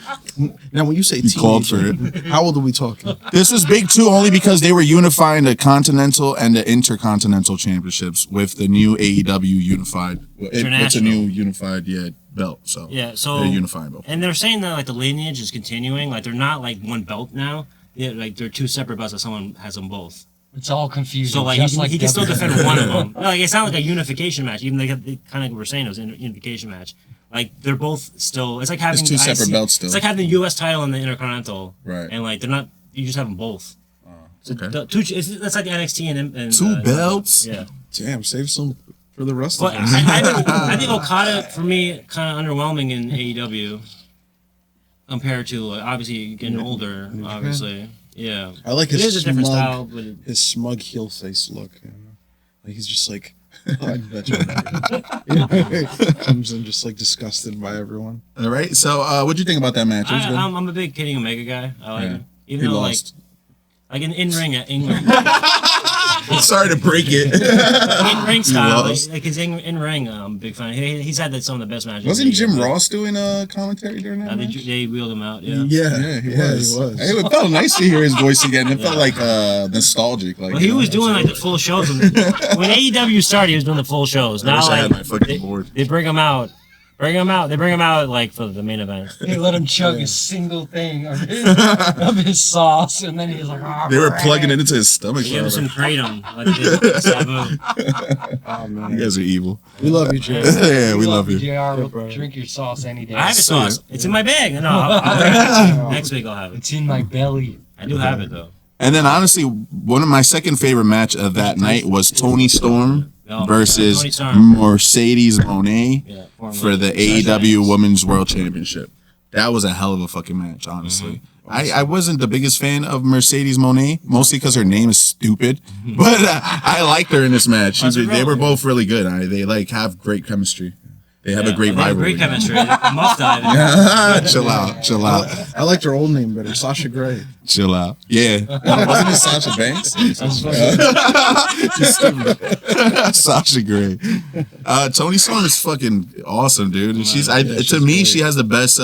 Now, when you say He called for teenager, how old are we talking? This was big too, only because they were unifying the Continental and the Intercontinental Championships with the new AEW Unified. It's a International. new unified, belt. So Yeah, so they're unifying both. And they're saying that like the lineage is continuing. Like they're not like one belt now. Yeah, like they're two separate belts. That someone has them both. It's all confusing. So like just he can still WWE. defend one of them. Like it's not like a unification match. Even they kind of were saying it was a unification match. Like they're both still. It's like having It's two separate belts still. It's like having the U.S. title and the Intercontinental. Right. And like they're not. You just have them both. So okay. That's like the NXT and Two belts? Yeah. Damn, save some for the rest But of us. I think Okada for me kind of underwhelming in AEW compared to like, obviously getting older. Obviously. Yeah. I like It his is a different smug, style, but his smug heel face look. Like he's just like, I bet you. Comes in just like disgusted by everyone. All right. So, what'd you think about that match? It was good? I'm a big Kenny Omega guy. I like him. He Even though lost. like in ring Sorry to break it. in ring style, lost. like his in ring, I'm a big fan. He's had some of the best matches. Wasn't Jim Ross doing a commentary during that match? They wheeled him out. Yeah. Yeah, he yeah, was. he was. It felt nice to hear his voice again. It felt like nostalgic. Like Well, he was doing like the full shows when AEW started. He was doing the full shows. I Now wish I had like my fucking board. they bring him out. They bring him out like for the main event. They let him chug a single thing of his sauce, and then he's like, "Ah." They were plugging it into his stomach. He gave him some forever. kratom. Like they did Sabu. Oh You man, guys are evil. we love you, Jay. Yeah, we love you. JR will bro. drink your sauce any day. I have a sauce. It's in my bag. No, I'll next week I'll have it. It's in my belly. I do have it though. And then honestly, one of my second favorite match of that night was Tony Storm Oh, versus Tony Storm. Mercedes Moné Yeah, for the AEW Women's World Championship. That was a hell of a fucking match, honestly. I wasn't the biggest fan of Mercedes Moné, mostly because her name is stupid. But I liked her in this match. They were both really good. They like have great chemistry. They have a great They have rivalry. Great chemistry. Muff dive. Chill out. I liked her old name better, Sasha Grey. Chill out. Yeah. Wasn't it Sasha Banks? Sasha Grey. Tony Storm is fucking awesome, dude. And she's to me, she has the best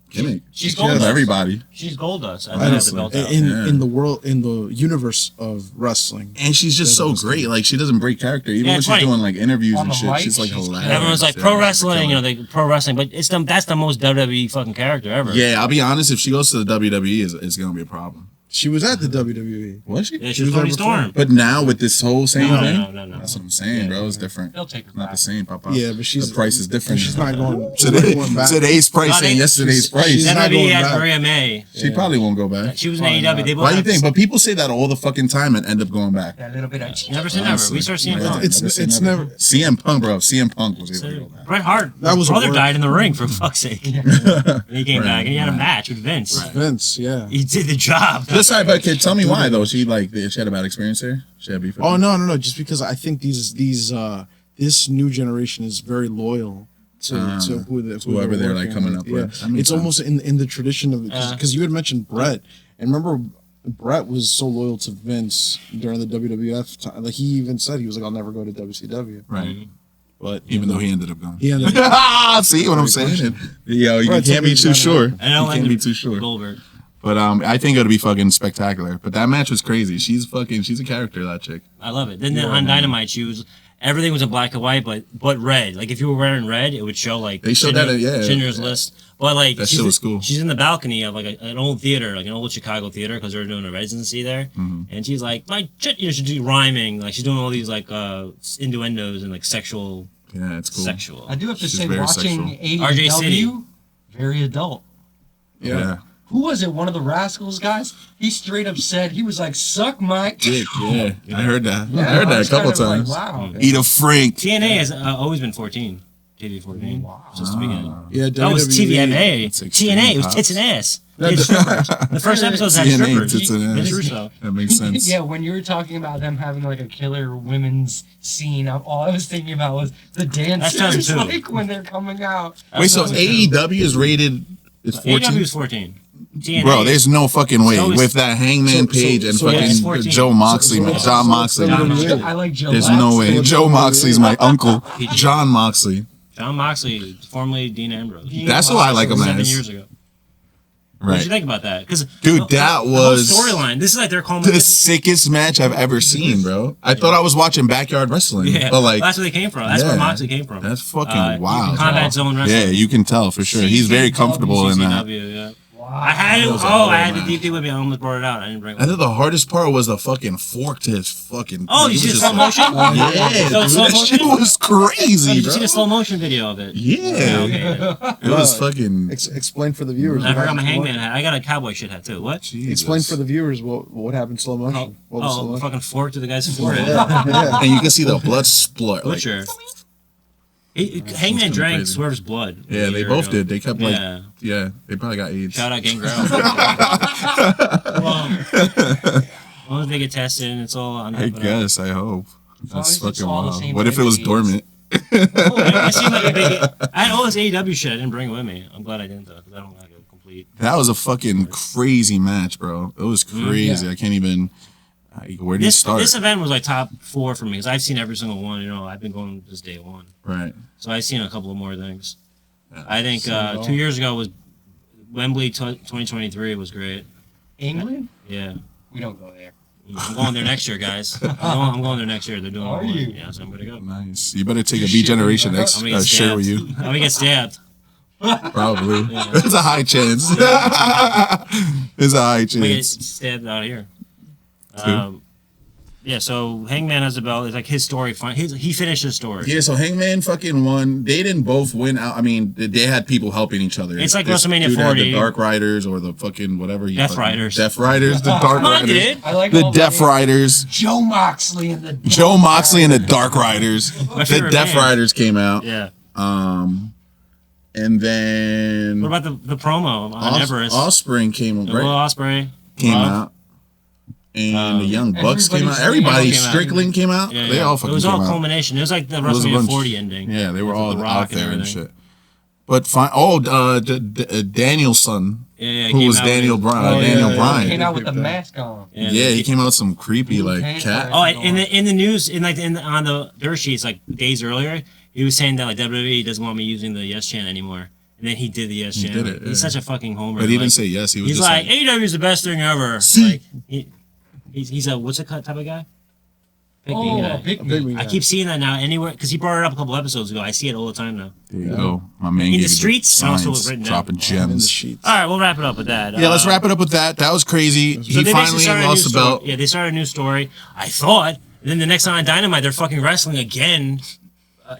gimmick. She's She has Goldust. everybody. She's Goldust. I think that's the belt out. In the world, in the universe of wrestling. And she's just so great. Like she doesn't break character. Even when it's she's funny. doing like interviews On and the shit, mic, she's like she's hilarious. Everyone's like Yeah, pro wrestling, killer. they pro wrestling, but that's the most WWE fucking character ever. Yeah, I'll be honest. If she goes to the WWE, it's gonna be a problem. She was at the WWE. Was she? Yeah, she was Tony Storm. But now with this whole same thing? No. That's what I'm saying, bro. It's different. They'll take her Not back. the same, Papa. Yeah, but the price is different. She's not going. Today's price No, ain't yesterday's price. she's not WWE going has back. Maria May. She probably won't go back. She was in AEW. They both Why do you have- think? But people say that all the fucking time and end up going back. That little bit of Never say never. Honestly. We start seeing Yeah, Punk. It's never. CM Punk, bro. CM Punk was able to go back. Bret Hart, That was his a brother word. died in the ring, for fuck's sake. And he came back and he had a right. match with Vince. Vince, yeah. He did the job. This side, but kid, tell me why though. She had a bad experience there. She had beef. with Oh them? no. Just because I think this new generation is very loyal to whoever they're, like, working coming with. up Yeah, with. That makes it's almost in the tradition of Uh-huh. because you had mentioned Brett, and remember Brett was so loyal to Vince during the WWF time. Like he even said he was like, I'll never go to WCW. Right. But Even though he ended up going. he ended up, See what I'm saying? Yo, you Right, can't be too sure. You I know can't be too sure. Goldberg. But I think it'll be fucking spectacular. But that match was crazy. She's a character, that chick. I love it. Then on Dynamite, everything was in black and white, but red. Like if you were wearing red, it would show like They showed that, yeah. Schindler's List. But like That shit was cool. She's in the balcony of like an old theater, like an old Chicago theater, because they were doing a residency there. Mm-hmm. And she's like, my shit, she's doing rhyming, like she's doing all these like innuendos and like sexual. Yeah, it's cool. Sexual. I do have to She's say, very watching sexual. RJ City. AEW, very adult. Yeah. Who was it? One of the Rascals guys? He straight up said, he was like, suck my Dick, yeah. I heard that. Yeah, I heard I that a was couple kind of like, times. wow. Eat a Frank. TNA has always been 14. TV 14. Wow. Since the beginning. yeah, That was WWE. TVMA. It's extreme TNA, it was pops. tits and ass. They had strippers. The first episodes had TNA, strippers. tits and ass. It's true stuff. That makes sense. Yeah, when you were talking about them having like a killer women's scene, all I was thinking about was the dancers, That's time, too. like when they're coming out. Wait, so AEW is rated is 14? AEW is 14. TNA. Bro, there's no fucking way So is- with that Hangman Page and so yeah, it's fucking 14. Joe Moxley, man. John Moxley. John man. Moxley. I like Joe. There's no way. Joe Moxley's my uncle. He- John Moxley. John Moxley, formerly Dean Ambrose. That's who I like him 7 as. years ago. What did Right. you think about that? Because Dude, that was the whole storyline. This is like their the culmination. sickest match I've ever seen, bro. I thought I was watching backyard wrestling. Yeah, But like, that's where they came from. That's where yeah, Moxley came from. that's fucking wild. Combat zone wrestling. Yeah, you can tell for sure. He's very comfortable in that. CCW, yeah. Wow. I had it. That was a Oh, hard I had match. the DVD with me. I almost brought it out. I didn't bring it. I think the hardest part was the fucking fork to his fucking. Oh, he you see the was slow just motion? like- Yeah, So dude, it's slow that motion? shit was crazy, Did you bro. see the slow motion video of it? Yeah, Okay. it was fucking. Explain for the viewers. I forgot my hangman hat. I got a cowboy shit hat too. What? Jesus. Explain for the viewers what happened slow motion. What was slow Oh, motion? fucking fork to the guy's forehead. Yeah. And you can see the blood splut. Like, Butcher. Hangman drank crazy. Swerve's blood. yeah, a they year both ago. did. They kept like, Yeah. yeah, they probably got AIDS. Shout out Gangrel. Well, as long as they get tested and it's all on I guess. I hope. long That's as it's fucking all the wild. same What if it was AIDS. dormant? I seem like a big. I had all this AEW shit. I didn't bring it with me. I'm glad I didn't though, because I don't like a complete. That was a fucking crazy match, bro. It was crazy. I can't even. Where do you start? This event was like top 4 for me because I've seen every single one. You know, I've been going this day one, Right. so I've seen a couple of more things. I think seen it all. 2 years ago was Wembley 2023 was great. England? Yeah. We don't go there. I'm going there next year, guys. I'm going there next year. They're doing Are it online. you? Yeah, so I'm gonna go. Nice. You better take a B Generation X I'm gonna get shirt with stabbed. you. I'm gonna get stabbed. Probably. There's a high chance. There's a high I'm gonna get chance. stabbed out here. Yeah, so Hangman has a belt. It's like his story. He finished his story. Yeah, so Hangman fucking won. They didn't both win out. I mean, they had people helping each other. It's like This WrestleMania dude had 40. The Dark Riders or the fucking whatever. Death fucking- Riders. Death Riders. The Dark Come on, Riders. dude. I like The all Death Riders. Joe Moxley and the Joe Moxley and the Dark Riders. My The favorite Death band. Riders came out. Yeah. And then What about the promo on Everest? Offspring came The Will right Ospreay came Love. out. And the Young Bucks came out. everybody Everybody, came out. Strickland came out. Yeah, They yeah. all fucking It was came all out. culmination. It was like the was a WrestleMania bunch. 40 ending. Yeah, they were With all The Rock out there and everything. shit. But fine. Oh, Daniel's son, Yeah, yeah. who came was out Daniel with- Bryan. Oh, yeah, Daniel yeah, Bryan. came out with the mask on. Yeah, he came out with some creepy like Blue cat. Panther. Oh, in the news, on the dirt sheets, like days earlier, he was saying that like WWE doesn't want me using the Yes chant anymore, and then he did the Yes chant. did it, He's yeah. such a fucking homer. But he like, didn't say yes. He was He's just like, AEW is the best thing ever. See? Like, he's a what's it type of guy? Pygmy guy. Pygmy. I keep seeing that now anywhere because he brought it up a couple episodes ago. I see it all the time now. There you go. My man In gave the you streets, and also signs, written down. dropping In the gems. sheets. All right, we'll wrap it up with that. Yeah, let's wrap it up with that. That was crazy. So He they basically finally started a lost new the belt. story. Yeah, they started a new story. I thought. And then the next time on Dynamite, they're fucking wrestling again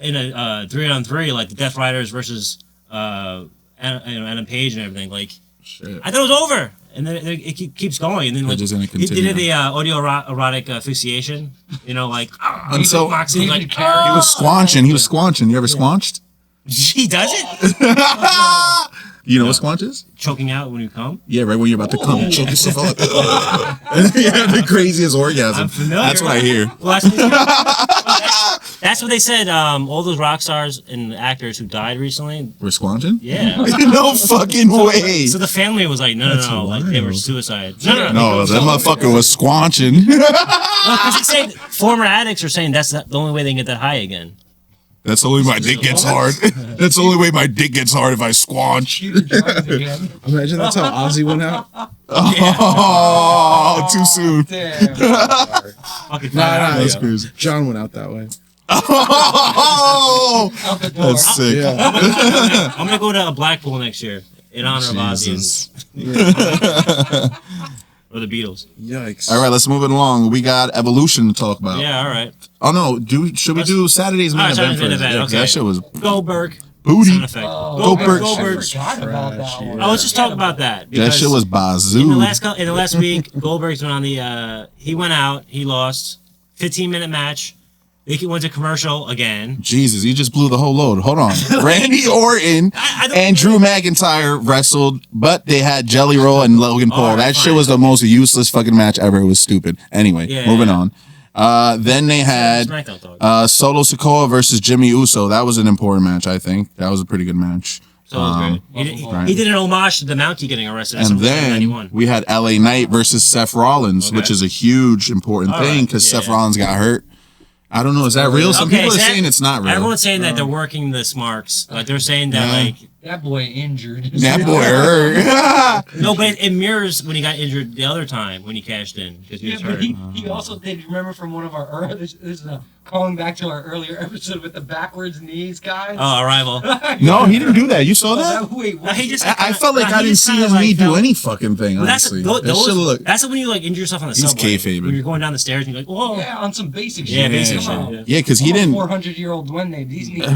in a 3-on-3, like the Death Riders versus Adam Page and everything. Like, Shit. I thought it was over. And then it keeps going. And then like, just gonna he continue. did the audio erotic asphyxiation. You know, like, And so Moxie was like, David Carey. he was squanching. He was squanching. You ever squanched? he does it? You know what squanch is? Choking out when you come. Yeah, right when you're about to come, you choke yourself out. You have the craziest orgasm. I'm familiar. That's what I hear. Well, that's what they said. All those rock stars and actors who died recently. We're squanching? Yeah. No fucking way. So the family was like, no, That's like they were wild. suicide. No, that motherfucker was squanching. Because they say former addicts are saying that's the only way they can get that high again. That's the only way my dick gets hard. That's the only way my dick gets hard if I squanch. Peter Jones again. Imagine that's how Ozzy went out. Oh, too soon. Damn. Fucking Nah, That's crazy. John went out that way. Oh, Out the door. that's sick. Yeah. I'm gonna go to Blackpool next year in honor of Ozzy Jesus. or the Beatles. Yikes. All right, let's move it along. We got Evolution to talk about. Yeah, all right. Oh no, should we do Saturday's main All right, event Saturday's main first? event, Yeah, 'cause okay. That shit was Goldberg. booty. Sound effect. Goldberg. I Goldberg. forgot about that one. I was just talking about that. That because shit was in the bazoo. last week, Goldberg's went on the. He went out. He lost. 15-minute match. They went to commercial again. Jesus, you just blew the whole load. Hold on. Randy Orton I don't- and Drew McIntyre wrestled, but they had Jelly Roll and Logan Paul. All right, That shit fine. was the most useless fucking match ever. It was stupid. Anyway, Yeah. moving on. Then they had SmackDown talk. Solo Sikoa versus Jimmy Uso. That was an important match, I think. That was a pretty good match. So it was great. He did an homage to the Mountie getting arrested. at And SummerSlam then 91. we had LA Knight versus Seth Rollins, Okay. which is a huge important All thing right. because Yeah, Seth yeah. Rollins got hurt. I don't know. Is that real? Some people are Zach, saying it's not real. Everyone's saying that they're working the smarks. Like they're saying that Yeah. like That boy injured. That boy hurt. no, but it mirrors when he got injured the other time when he cashed in because he Yeah, was but hurt. he also did. Remember from one of our this is calling back to our earlier episode with the backwards knees guys. Oh, Arrival. No, he didn't do that. You saw Oh, that? wait, No, he just. I felt like no, I he didn't just see kinda, his like, knee do felt- any fucking thing, Well, that's honestly. those, That shit look. that's when you like injure yourself on the He's subway. kayfabing. When you're going down the stairs and you're like, whoa. yeah, on some basic Yeah, shit. basic Come shit, on. Yeah, because he I'm a didn't. 400-year-old Wednesday. These knees,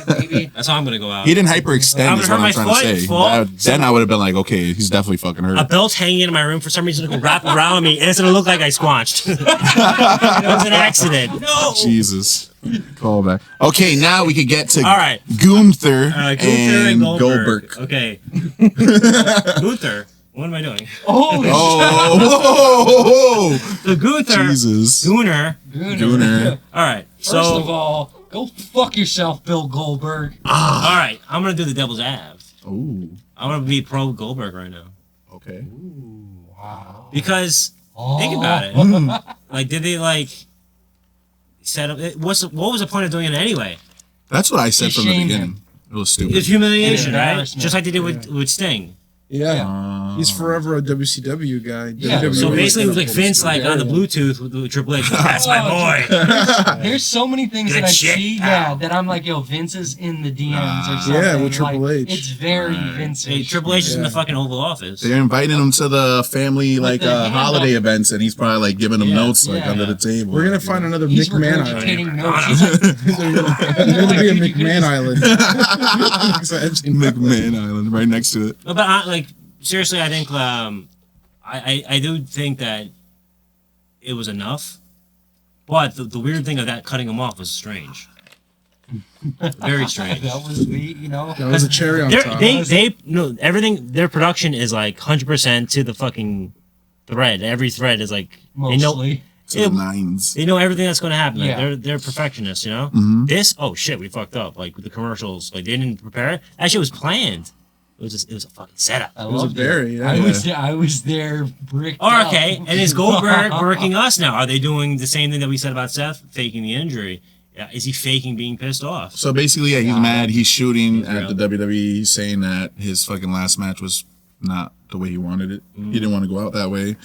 baby. That's how I'm gonna go out. He didn't hyperextend. I'm Is gonna what hurt I'm my trying to foot, say. fall. Then I would have been like, okay, he's definitely fucking A hurt. belt's hanging in my room for some reason. It'll wrap around me, and it's gonna look like I squanched. It was an accident. No. Jesus. Call back. Okay, now we could get to All right. Gunther, Gunther and Goldberg. Okay. Gunther. What am I doing? Holy Oh, whoa, So Gunther. Jesus. Gunner. Gunner. All right. First of So. all, go fuck yourself, Bill Goldberg. All right. I'm gonna do the devil's Ave. Ooh, I'm gonna be pro Goldberg right now okay. because think about it. Like, did they like set up? What was the point of doing it anyway? That's what I said He from the shamed beginning. him. It was It's stupid. humiliation, right? Embarrassment. Just like they did with Sting. Yeah. He's forever a WCW guy. Yeah. WWE So is basically, it was like gonna Vince, like on the Bluetooth with Triple H. That's my boy. There's so many things Good that I shit. see, yeah, that I'm like, yo, Vince is in the DMs or something. Yeah, with Triple like, H. It's very Vince. Hey, Triple H is in the fucking Oval Office. They're inviting him to the family like the hand holiday up. events, and he's probably like giving them Yeah, notes like yeah. under the table. We're gonna find another He's McMahon Island. regurgitating notes. He's like, There's gonna be a McMahon Island. McMahon Island right next to it. But like seriously, I think I do think that it was enough. But the weird thing of that cutting him off was strange. Very strange. that was the, you know. That was a cherry on top. They no everything. Their production is like 100% to the fucking thread. Every thread is like they know. Mostly. To the nines. They know everything that's going to happen. Like, Yeah. they're perfectionists, you know. Mm-hmm. This, oh shit, we fucked up. Like with the commercials, like they didn't prepare it. That shit was planned. It was a fucking setup. I It was a loved it. berry, yeah. I was there bricked Oh, out. okay, and is Goldberg working us now? Are they doing the same thing that we said about Seth, faking the injury? Yeah, is he faking being pissed off? So basically, yeah, he's mad. He's shooting at real. the WWE. He's saying that his fucking last match was not the way he wanted it. He didn't want to go out that way.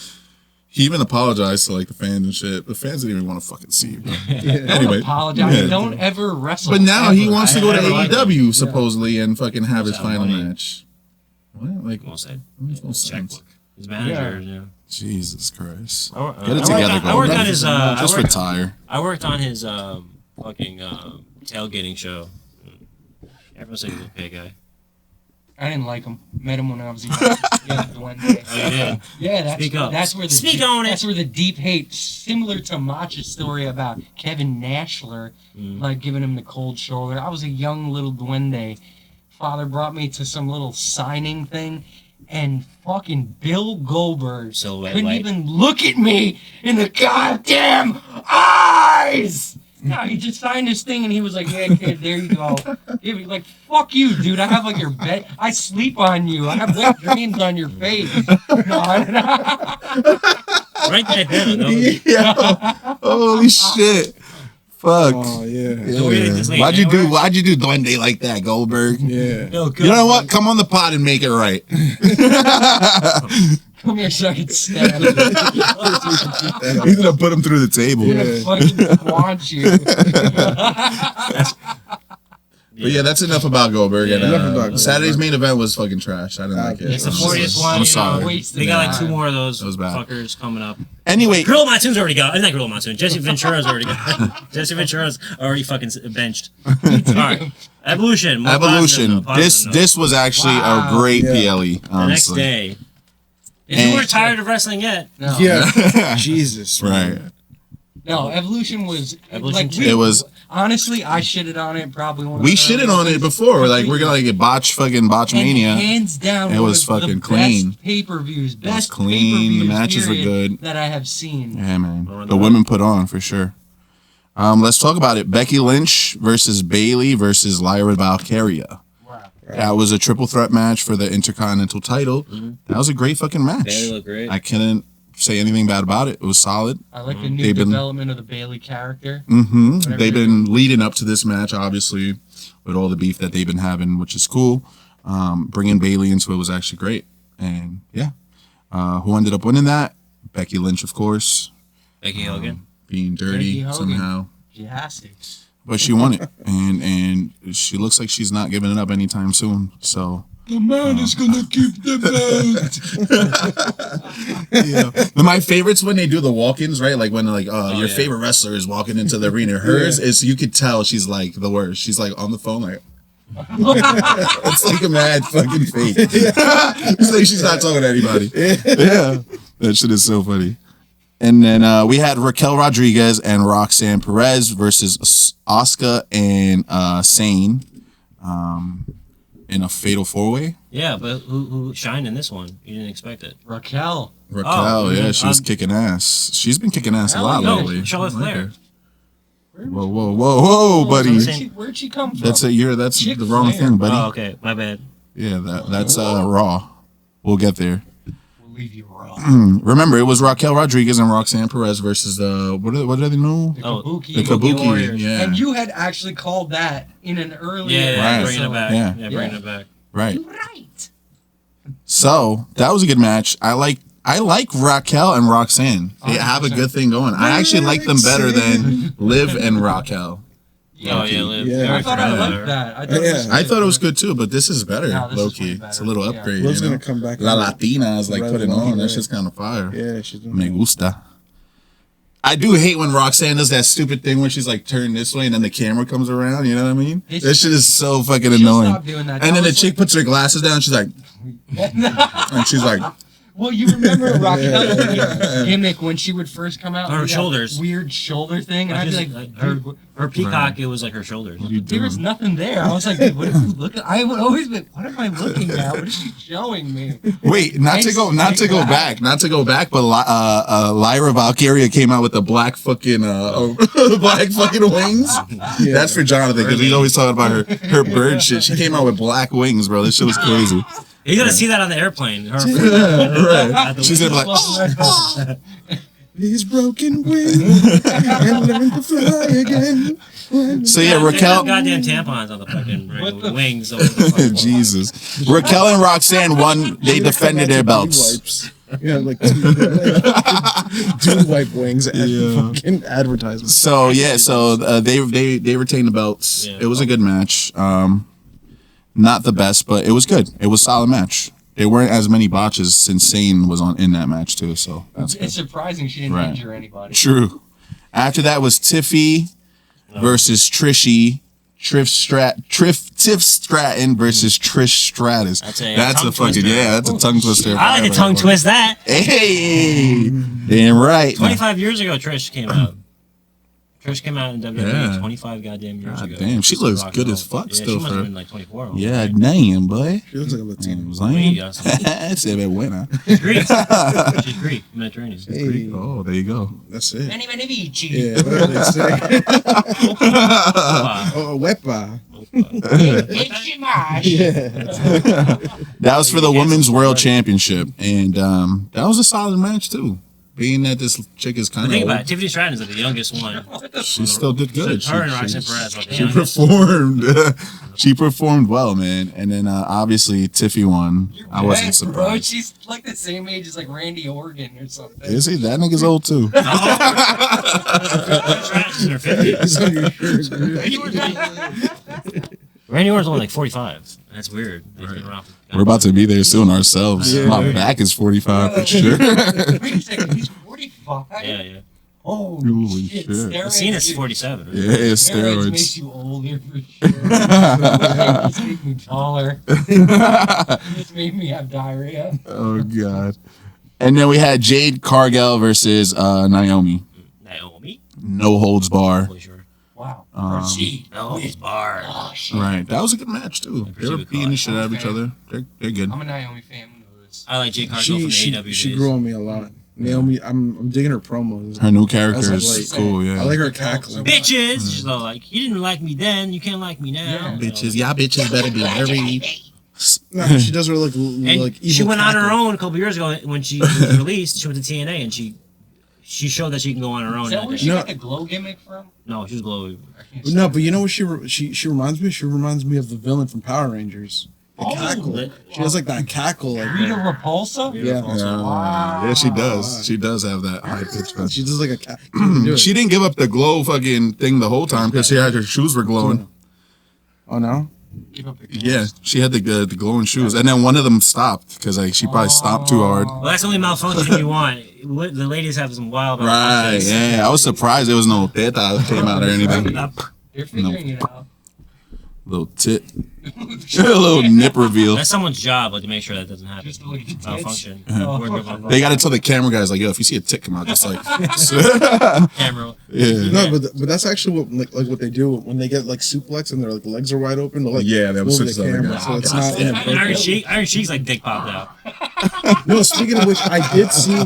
He even apologized to like the fans and shit. The fans didn't even want to fucking see you, bro. Don't Anyway, apologize. yeah. Don't ever wrestle. But now ever. he wants to go to I like AEW supposedly and fucking have his Wants that final money. match. What? Like, Almost said makes no sense. checkbook. His manager, yeah. Jesus Christ. I Get it together, I worked Goldberg. on his. Just I worked, retire. I worked on his fucking tailgating show. Everyone said he was okay guy. I didn't like him. Met him when I was young. Yeah, the one day. Oh, you did? Yeah, that's Speak up. That's where the Speak on it. That's where the deep hate, similar to Macha's story about Kevin Nashler, like giving him the cold shoulder. I was a young little duende. Father brought me to some little signing thing, and fucking Bill Goldberg Silhouette couldn't light. even look at me in the goddamn eyes. No, he just signed his thing and he was like, "Yeah, kid, there you go." He was like, "Fuck you, dude. I have like your bed. I sleep on you. I have wet dreams on your face." No, Right there, though. Yeah. Holy shit. Fuck. Oh yeah. Yeah. Why'd you do Duende like that, Goldberg? Yeah. You know what? Come on the pod and make it right. Come here so I can stab you. He's gonna put him through the table. I'm gonna fucking squash you. But yeah, that's enough about Goldberg. Yeah, And enough about Goldberg. Saturday's main event was fucking trash. I didn't like it. It's the I'm 40th sorry. one. I'm You sorry. know, Wasted they got like time. 2 more of those That was bad. fuckers coming up. Anyway, Gorilla Monsoon's already got. Not Gorilla Monsoon. Jesse Ventura's already got. Jesse Ventura's already fucking benched. All right. Evolution. More Evolution. positive note. This was actually a great PLE. The next Honestly. day. If And- you weren't tired of wrestling yet, No. Yeah. Jesus. Right. No, Evolution was Evolution like two. It was. honestly, I shitted on it probably one of We the shitted earlier on it things. before. We're like, we're gonna get botch And mania. hands down, It one was of the fucking best clean. pay-per-views, best clean. The pay-per-views, matches were period, good. that I have seen. Yeah, man. The women put on for sure. Let's talk about it. Becky Lynch versus Bayley versus Lyra Valkyria. Wow. That was a triple threat match for the Intercontinental title. That was a great fucking match. Bayley looked great. I couldn't say anything bad about it. It was solid. I like the new They've been- development of the Bailey character. Mm-hmm. Whatever They've they're been leading up to this match, obviously, with all the beef that they've been having, which is cool. Bringing Bayley into it was actually great. And yeah, who ended up winning that? Becky Lynch, of course, Becky Hogan. being Becky dirty Hogan. somehow. She has to. But she won it, and she looks like she's not giving it up anytime soon. So The man is gonna keep the belt. yeah. But my favorite's when they do the walk-ins, right? Like when your yeah. favorite wrestler is walking into the arena. Hers is, you could tell she's like the worst. She's like on the phone, like it's like a mad fucking fake. It's like she's not talking to anybody. Yeah, that shit is so funny. And then we had Raquel Rodriguez and Roxanne Perez versus Asuka and Sane in a fatal 4-way. Yeah, but who shined in this one? You didn't expect it. Raquel. Raquel, Oh, yeah, she was um, kicking ass. She's been kicking ass a Hell lot yeah. lately. Charlotte I like Flair. her. Whoa, buddy. Where'd she come from? That's Chick the wrong Flair. thing, buddy. Oh, okay. My bad. Yeah, that's Raw. We'll get there. We'll leave you raw. Remember, it was Raquel Rodriguez and Roxanne Perez versus what do they know? Oh, Kabuki. The Kabuki. Warriors. Yeah, And you had actually called that in an earlier Yeah, Right. bringing it back. Yeah. Yeah, bringing it back. right. Right. So that was a good match. I like Raquel and Roxanne. They have a good thing going. I actually like them better than Liv and Raquel. Oh, yeah, Liv. Yeah. Very I thought I fair. liked that. I thought, Yeah. I thought it was good too, but this is better, No, this is low-key. way better. It's a little Yeah. upgrade. Liv's you know? gonna come back. La on- Latina is like Right putting along, on. That right. shit's kind of fire. Yeah, she's doing Me gusta. I do hate when Roxanne does that stupid thing where she's like turned this way and then the camera comes around. You know what I mean? It's- That shit is so fucking She'll annoying. stop doing that. And then That the was chick puts her glasses down. She's like, and she's like, Well, you remember Raquel's gimmick when she would first come out? Her with that shoulders. Weird shoulder thing. And I'd be like, her peacock, it was like her shoulders. what are you there was doing? nothing there. I was like, dude, what are you looking? I would always be, what am I looking at? What is she showing me? Wait, not to go back, but Lyra Valkyria came out with the black fucking wings. That's for Jonathan because he's always talking about her bird shit. She came out with black wings, bro. This shit was crazy. You're gonna see that on the airplane. Her, Right. She's gonna be like, These broken wings and learn to fly again. so yeah, They have Raquel. goddamn tampons on the fucking What the- wings. Over the fucking Jesus. Raquel and Roxanne won. They defended their belts. Wipes. Yeah, like dude wipe wings at fucking advertisements. So they retained the belts. Yeah. It was a good match. Not the best, but it was good. It was a solid match. There weren't as many botches since Sane was in that match too. So that's good. It's surprising she didn't Right. injure anybody. True. After that was Tiffy versus Trishy. Tiff Stratton versus Trish Stratus. That's a That's a fucking twister. That's a tongue twister. I like to tongue twist that. Hey, damn right. 25 years ago, Trish came out. Trish came out in WWE Yeah. 25 goddamn years God ago. damn, she looks Rock good and as roll. fuck Yeah, still she must for- have been like 24. Yeah, right? damn, boy. She looks like a Latina. Wait, Se ve buena. She's Greek. She's Greek, Mediterranean. Hey, Oh, there you go. that's it. Many, many Vici. Yeah, whatever they say. Wow. Oh, wepa. Ichimash. Yeah. That was for the Women's World Championship, and that was a solid match too. Being that this chick is kind But think of about it. Tiffany Stratton is like the youngest one. she still did good. Her and Roxanne Perez. Like, She performed. She performed well, man. And then obviously Tiffy won. I wasn't Bro, surprised. she's like the same age as like Randy Orton or something. Is he? That nigga's old too. Stratton's in her 50s. It's on your shirt. Randy Orton's only like 45. That's weird. He's been around for- We're about to be there soon ourselves. Yeah. My back is 45 for sure. Wait a second, he's 45? Yeah. Holy Holy shit. shit. Steroids Cena's do- 47. Right? Yeah, Steroids makes steroids. you older for sure. Just make me taller. Just made me have diarrhea. Oh god. And then we had Jade Cargill versus Naomi. Naomi? No holds bar. Holy sure. Wow. Um, No, he's barred. Oh, shit. Right. That was a good match too. They were beating the shit out of each other. They're good. I'm a Naomi fan. Who knows this? I like Jake Cargill from She AEW she days. grew on me a lot. Naomi, I'm digging her promos. Her new character That's is like- cool, yeah. I like her cackling. Bitches! She's all like, you didn't like me then, you can't like me now. Yeah. Bitches, y'all bitches better be very. No, she does her like And like she evil went on her cackle. own a couple years ago when she was released. She went to TNA and she showed that she can go on her own. Is that where she No. got the glow gimmick from? No, she was glowy. No, but you know what she reminds me? She reminds me of the villain from Power Rangers. The Oh, cackle. lit. She has like that cackle. Like Rita Repulsa? Yeah. Wow. Yeah, she does. She does have that high pitch. she does like a cackle. She didn't give up the glow fucking thing the whole time because she had her shoes were glowing. Oh no. Give up the Yeah, she had the glowing shoes, and then one of them stopped because like she probably stopped too hard. Well, that's the only malfunction you want. The ladies have some wild Right? malfunctions. Yeah, I was surprised there was no teta that came out or anything. They're figuring it out. Little tit, a little nip reveal. That's someone's job, like to make sure that doesn't happen. Just to look at the tits. Malfunction. Oh. They got to tell the camera guys like, yo, if you see a tit come out, just like, Camera. yeah. No, but that's actually what like what they do when they get like suplex and their like legs are wide open. They'll, like, Yeah, they have move switch the the other camera, guy. so it's God, not that's- inappropriate. Iron Sheik's like dick popped out. No, speaking of which, I did see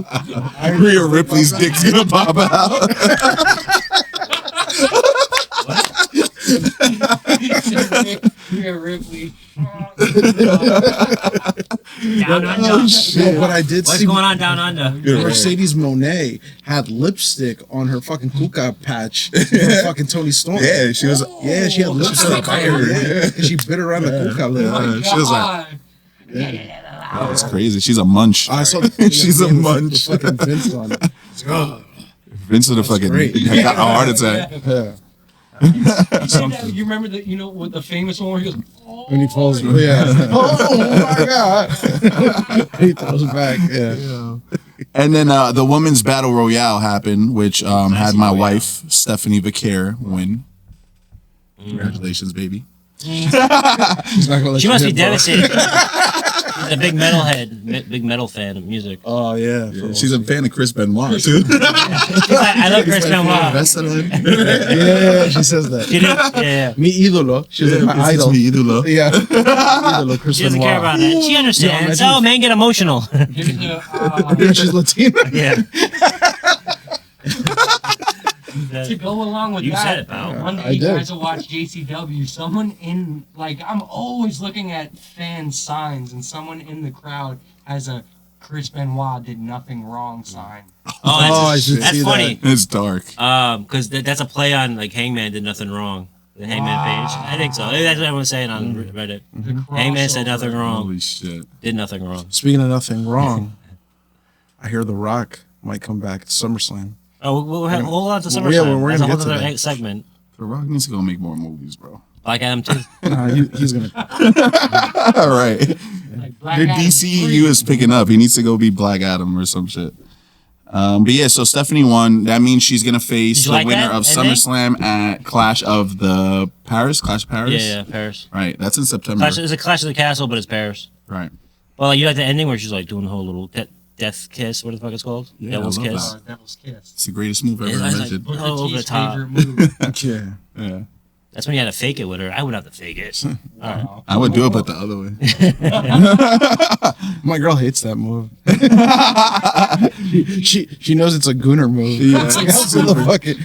Rhea Ripley's dick's gonna pop out. Rhea Ripley. Down under. No, but I did What's see going on down under? Mercedes Monet had lipstick on her fucking kuka patch for fucking Tony Storm. Yeah, she was. Yeah, she had lipstick on her. Yeah, 'cause she bit around the kuka lip. She was like, God. that's crazy. She's a munch. I saw She's a munch. with fucking Vince on it. Vince would have fucking great. got a heart attack. Yeah. You remember the what the famous one where he goes, When he falls, yeah. Oh my god! He throws it back. Yeah. And then the women's battle royale happened, which had my wife Stephanie Vicaire win. Congratulations, baby. He's not gonna let She you must be hit, bro. devastated. She's a big metalhead, big metal fan of music. Oh yeah. She's a fan of Chris Benoit too. She's like, I love Chris Benoit. Yeah, she says that. She didn't, yeah. Mi ídolo. She's like my idol. Yeah. Ídolo, Chris She doesn't Benoit. care about that. She understands. Yeah, Oh, man, get emotional. here's the, Yeah, she's Latina. Yeah. to go along with You that, said it, pal. one I day you did. guys will watch JCW. Someone in, like, I'm always looking at fan signs, and someone in the crowd has a Chris Benoit did nothing wrong sign. Oh, I that's, should that's see funny. It's dark. Because that's a play on like Hangman did nothing wrong. The Hangman page. I think so. That's what everyone's saying on Reddit. The Hangman said crossover. nothing wrong. Holy shit. Did nothing wrong. Speaking of nothing wrong, I hear The Rock might come back at SummerSlam. Oh, we'll hold on to Yeah, SummerSlam. we're That's a gonna whole get to other that. segment. The Rock needs to go make more movies, bro. Black Adam too. He's gonna. All right. Like Black Your Adam DCU 3. is picking up. He needs to go be Black Adam or some shit. But yeah, so Stephanie won. That means she's gonna face Did you the like winner that of ending? SummerSlam at Clash of Paris. Yeah, Paris. Right, that's in September. It's a Clash of the Castle, but it's Paris. Right. Well, like, you like the ending where she's like doing the whole little death kiss. What the fuck it's called? Yeah, Devil's I love kiss. that. Devil's Kiss. It's the greatest move ever It's like- invented. Booker Oh, over T's the top. favorite move. Yeah. Yeah. That's when you had to fake it with her. I wouldn't have to fake it. All right. I would do it, but the other way. My girl hates that move. she knows it's a gooner move. Yeah. It's like, fuck it.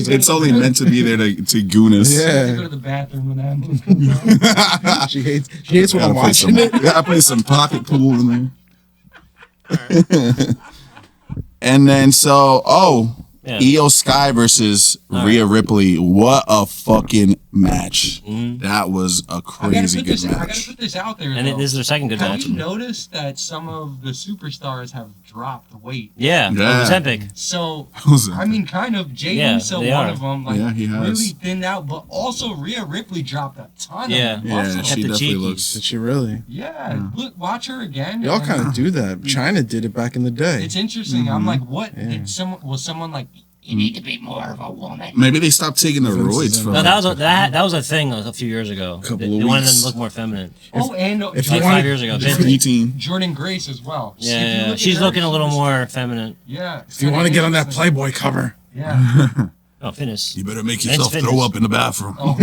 It's only meant to be there to goon us. I go Yeah. to the bathroom when that move comes on. She hates when I'm Gotta play watching it. Gotta play some pocket pool in there. And then Yeah. Io Sky versus Rhea Ripley. What a fucking match! That was a crazy good I gotta match. put this out there. And though. this is their second good Have match. you noticed that some of the superstars have dropped weight? Yeah, Yeah. it was epic. So, Was it? I mean, kind of Jay Yeah, Uso, they one are. of them, like Yeah, he has. really thinned out, but also Rhea Ripley dropped a ton Yeah. of Yeah, muscle. she Kept it definitely cheeky. looks. Did she really? Yeah, look, watch her again. Y'all and kind of do that. China did it back in the day. It's interesting. I'm like, what? Yeah. Did someone like? You need to be more of a woman. Maybe they stopped taking the roids from. No, that was a thing a few years ago. Couple They of wanted them weeks. to look more feminine. Oh, and if you Like want- 5 years ago. Just 18. Jordan Grace as well. If you Yeah, look at she's her, looking a little she's- more feminine. Yeah. If you want to get on that Playboy cover. Yeah. Oh, fitness. You better make Men's yourself fitness. throw up in the bathroom. Oh,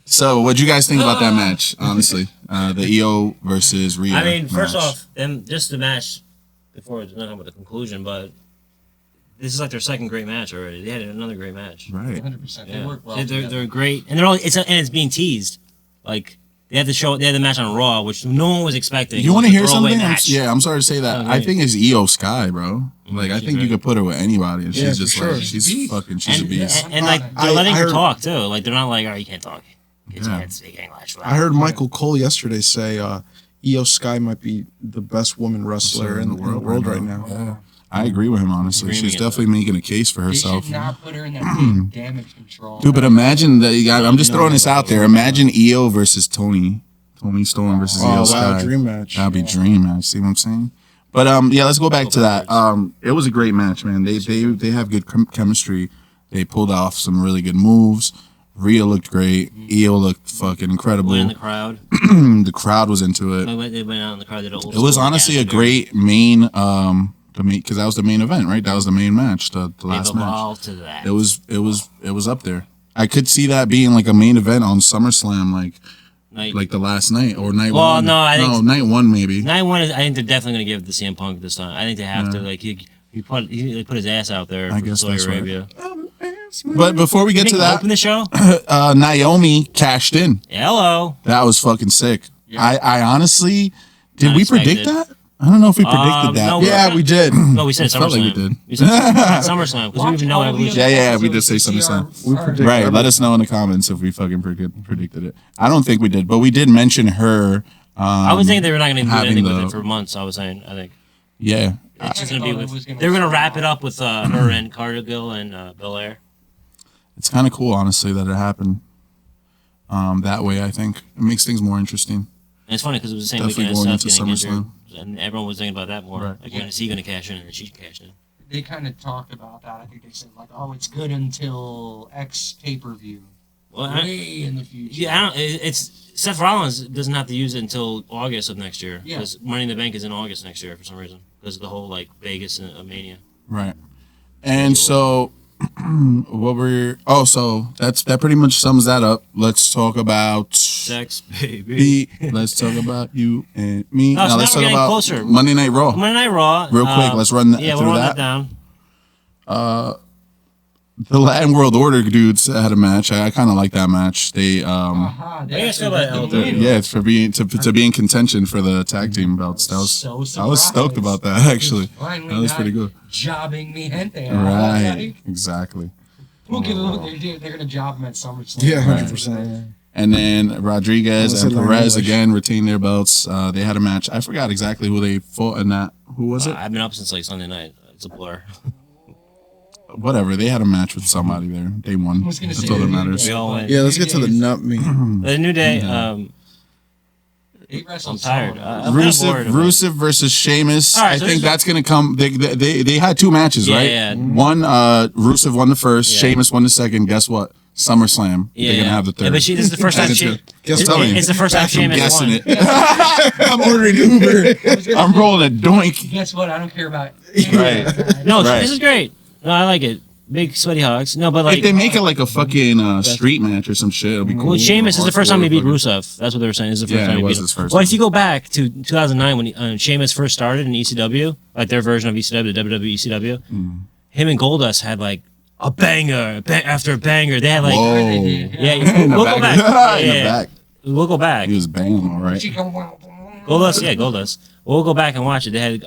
So, what'd you guys think about that match? Honestly, the Io versus Rhea. I mean, first match. off, them just the match before it's not about the conclusion, but this is like their second great match already. They had another great match. right? 100%. They Yeah. work well. They're great, and it's being teased. Like they had the match on Raw, which no one was expecting. You want to It hear was a throwaway something? match. I'm sorry to say that. Oh, I great. think it's Io Sky, bro. Like, I she's think you great. could put her with anybody, and Yeah, she's for just sure. like, she's a And, beast. and like I- they're letting I her heard- talk too. Like they're not like, oh, you can't talk. You Yeah. can't speak English. I heard Michael Cole yesterday say Io Sky might be the best woman wrestler in the world right now. Yeah. I agree with him, honestly. Agreeing She's with definitely making a case for They herself. should not put her in that big damage control. Dude, but imagine that. I'm just throwing this out there. Imagine Io versus Tony Storm versus Io Oh, Sky. wow, dream match. That'd be dream match. See what I'm saying? But yeah, let's go back to that. It was a great match, man. They have good chemistry. They pulled off some really good moves. Rhea looked great. Io looked fucking incredible. in the crowd. The crowd was into it. They went out in the crowd. Did It was honestly a great main, because that was the main event, right? That was the main match, the last match. To that. It was up there. I could see that being like a main event on SummerSlam, like the last night or night Well, one. no, I think- night one maybe. Night one is. I think they're definitely going to give it to CM Punk this time. I think they have to. Yeah. Like he put his ass out there I for guess Saudi that's right. Arabia. But before we get to Open that, the show. Naomi cashed in. Hello. That was fucking sick. I honestly, did Not we expected. predict that? I don't know if we predicted that. no, but- Yeah, we did. No, we said It felt like we SummerSlam. did. We said SummerSlam because we even know Evolution. Yeah, we did say SummerSlam. We predicted Right, everything. let us know in the comments if we fucking predicted it. I don't think we did, but we did mention her. I was thinking they were not going to do having anything with the- it for months. I was saying. I think Yeah, it's just I going to be thought it with. was gonna They're going to start wrap it off- up with her and Cargill and Belair. it's kind of cool, honestly, that it happened that way. I think it makes things more interesting. And it's funny because it was the same Definitely weekend as going Seth into getting injured, SummerSlam. and everyone was thinking about that more. Right. Like, is he going to cash in, and she cashed in? They kind of talked about that. I think they said like, oh, it's good until X pay-per-view. Well, Way in the future. yeah, I don't. It's Seth Rollins doesn't have to use it until August of next year Yeah. because Money in the Bank is in August next year for some reason because of the whole like Vegas and Mania. Right. And so, so that pretty much sums that up. Let's talk about Sex, baby. let's talk about you and me. Oh, so now Let's we're talk getting about closer. Monday Night Raw. Monday Night Raw. Real quick, let's run yeah, through we'll run that. down. The Latin World Order dudes had a match. I kind of like that match. They Aha, I guess actually about did the LW. win. yeah, it's for being to be in contention for the tag team belts. That was So I was surprised. stoked about that actually. Finally That was not pretty good. Jobbing me gente. Right, exactly. We'll give them. They're gonna job him at SummerSlam. Yeah, 100%. And then Rodriguez Unless and they learn Perez English. again retained their belts. They had a match. I forgot exactly who they fought in that. Who was it? I've been up since like Sunday night. It's a blur. Whatever. They had a match with somebody there. They won. was gonna That's say all that they- matters. We all win. Yeah, let's get to the nut meat. The New Day. They wrestled I'm tired. someone. I'm kinda bored of it. Rusev versus Sheamus. All right, I so think this- that's gonna come. They had two matches, Yeah, right? yeah. One, Rusev won the first. Yeah. Sheamus won the second. Guess what? SummerSlam. They're gonna have the third. Yeah, but this is the first time That's she. good. Guess telling you. It's the first time I'm Sheamus guessing won. it. I'm ordering Uber. I'm rolling a doink. Guess what? I don't care about. Right. No, Right. this is great. No, I like it. Big sweaty hogs. No, but like. If they make it like a fucking street match or some shit, it'll be cool. Well, Sheamus is the first time he beat Hardcore Rusev. That's what they were saying. This is the first Yeah, time it he was beat his him. first Well, if time. you go back to 2009 when Sheamus first started in ECW, like their version of ECW, the WWE ECW, him and Goldust had like a banger after a banger. They had like, Whoa. yeah, In the we'll go back. In the Yeah, back. we'll go back. He was banging, all right. Goldust. We'll go back and watch it. They had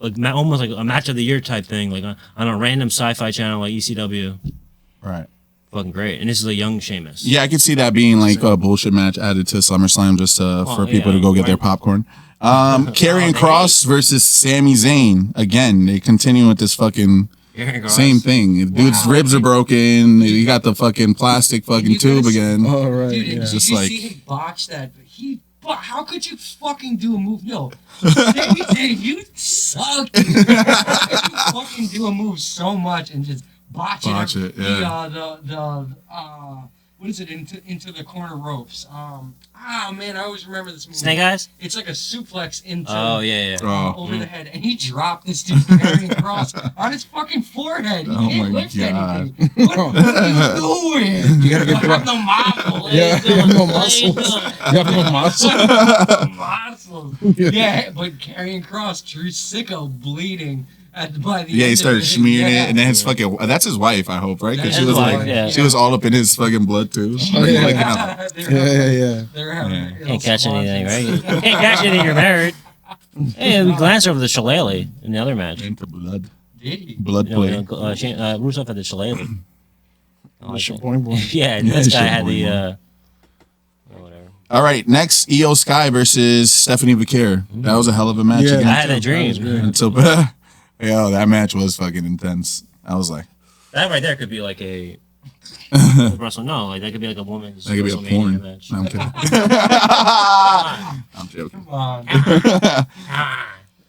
like almost like a match of the year type thing, like on a random sci-fi channel like ECW. Right. Fucking great. And this is a young Sheamus. Yeah, I could see that being like a bullshit match added to SummerSlam just for people yeah. to go get their popcorn. Karrion Kross versus Sami Zayn. Again, they continue with this fucking same thing. The dude's ribs are broken. He got the fucking plastic fucking tube again. All right. Dude, Yeah. did Just you like- see him botch that? How could you fucking do a move? No, Dave, you suck. How could you fucking do a move so much and just botch Botch it? it, yeah. What is it? Into the corner ropes. Man, I always remember this move. Snake Eyes? It's like a suplex into. Oh, yeah. Oh. Over the head, and he dropped this dude Karrion Kross on his fucking forehead. He Oh can't my lift God. anything. What are you doing? You gotta get have no muscle. Yeah, you have no muscles. You have no muscle. Muscles. Yeah, but Karrion Kross, true sicko, bleeding by the Yeah, he end started of smearing Yeah. it, and then his fucking that's his wife, I hope, right? Because That's she was his like, wife, yeah. she was all up in his fucking blood too. Oh, yeah. Like, no. Yeah. They're having Can't catch anything, right? You can't catch anything, you're married. Hey, we glanced over the shillelagh in the other match. Into blood. Did he? Blood You play. know, Rusev had the shillelagh. I like Mr. it. Boing Boing. Yeah, and Yeah, this guy sure, had the, boing, whatever. All right, next Io Sky versus Stephanie Vaquer. That was a hell of a match. Yeah. again. I had a dream. Until yo, that match was fucking intense. I was like, That right there could be like a Russell. No, like that could be like a woman's that could be a WrestleMania porn. match. No, I'm kidding. I'm joking. Come on.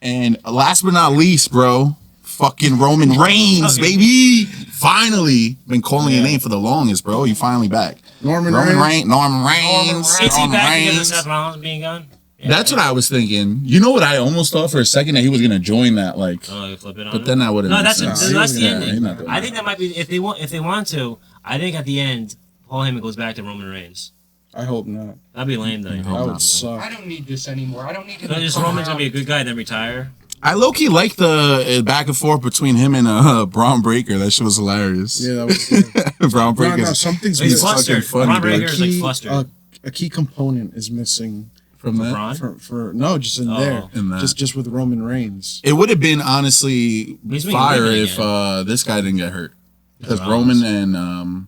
And last but not least, bro, fucking Roman Reigns, baby. Finally, been calling your name for the longest, bro. You finally back. Norman Norman Reigns. Reigns. Norman Reigns. Reigns. Is he Norman back because of Reigns. Seth Rollins being gone? Yeah. That's what I was thinking. You know what I almost thought for a second that he was gonna join that, like. Oh, you flip it on But him? then that would've No, made that's sense. that's the Yeah, ending. he's not doing I think that might be if they want to. I think at the end, Paul Heyman goes back to Roman Reigns. I hope not. That'd be lame though. hope That not. would suck. I don't need this anymore. I don't need to. So just Roman's gonna be a good guy, then retire. I low key like the back and forth between him and Braun Breaker. That shit was hilarious. Yeah, that was good. Braun No, Breaker something's He's He's missing. fucking flustered. funny, Braun dude. Breaker is like flustered. A key component is missing from that. Braun? for no, just in Oh. there. In that. Just with Roman Reigns. It would have been honestly He's making fire women if this guy didn't get hurt because Rollins. Roman and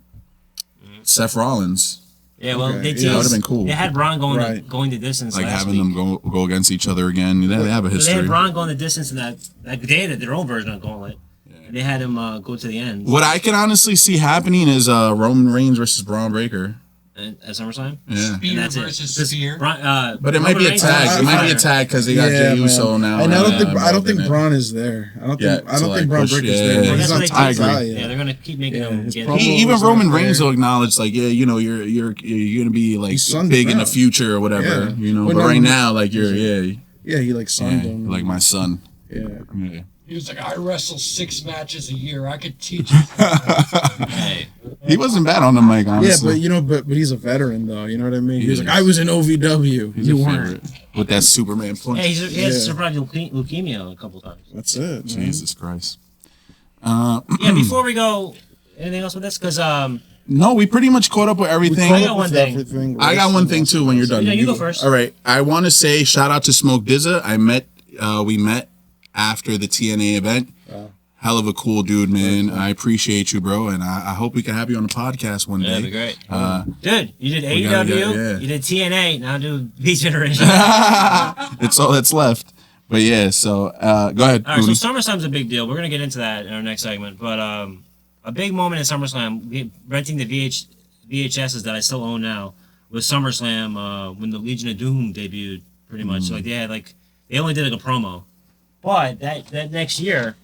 Seth Rollins, Yeah, well, Okay. they Yeah, teased, that would've been cool. They had Braun Right. going the distance like last having week. them go against each other again. They have a So they history. had Braun going the distance in that they had their own version of Gauntlet. And they had him go to the end. What I can honestly see happening is Roman Reigns versus Braun Breaker. At SummerSlam. Yeah. Spear And that's it. versus This- Spear. Braun, But it might be a Roman Reigns tag. is It might be a fire. tag because they got Jey Uso now. And I don't think involved in it. Braun is there. I don't Yeah, think I to, don't like, think Braun push- Breaker's yeah, there. yeah, He's That's on what they top teased. guy. Yeah, they're gonna keep making Yeah, him his get. promo- Even was Roman not Reigns there. will acknowledge, like, yeah, you know, you're gonna be like He's sunned big him in the out. future or whatever, Yeah. you know. Well, But no, right he- now, like, you're Yeah, he like sunned him. like my son. Yeah. Yeah. He was like, I wrestle 6 matches a year. I could teach you. Hey, He wasn't bad on the mic, Yeah, honestly. but you know, but he's a veteran though. You know what I mean? He He was like, is. I was in OVW. He's You a weren't. favorite. With that Superman punch. hey, he has Yeah. survived leukemia a couple times. That's it. Man. Jesus Christ. Yeah, before we go, anything else with this? Because No, we pretty much caught up with everything. Caught got up one with thing. everything. I got one thing too when you're done. Yeah, you go first. All right. I want to say shout out to Smoke Dizza. We met after the TNA event. hell of a cool dude, man. I appreciate you, bro, and I hope we can have you on the podcast one day. That'd be great. Dude, you did we gotta AEW, you did TNA, now do B Generation. it's all that's left. But yeah, so go ahead. All right, so Rudy. SummerSlam's a big deal. We're gonna get into that in our next segment, but a big moment in SummerSlam, renting the VHSs that I still own now, was SummerSlam when the Legion of Doom debuted. Pretty much, so, like they only did like a promo, but that next year,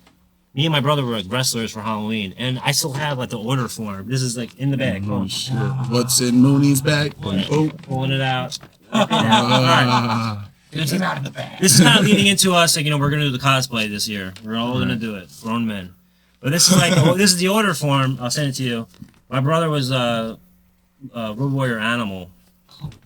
me and my brother were like wrestlers for Halloween, and I still have like the order form. This is like in the bag. Oh shit! What's in Mooney's bag? Oh, Pulling it out. All right. Get him out of the bag. This is kind of leading into us, like, we're gonna do the cosplay this year. We're all gonna do it, grown men. But this is like this is the order form. I'll send it to you. My brother was Road Warrior Animal,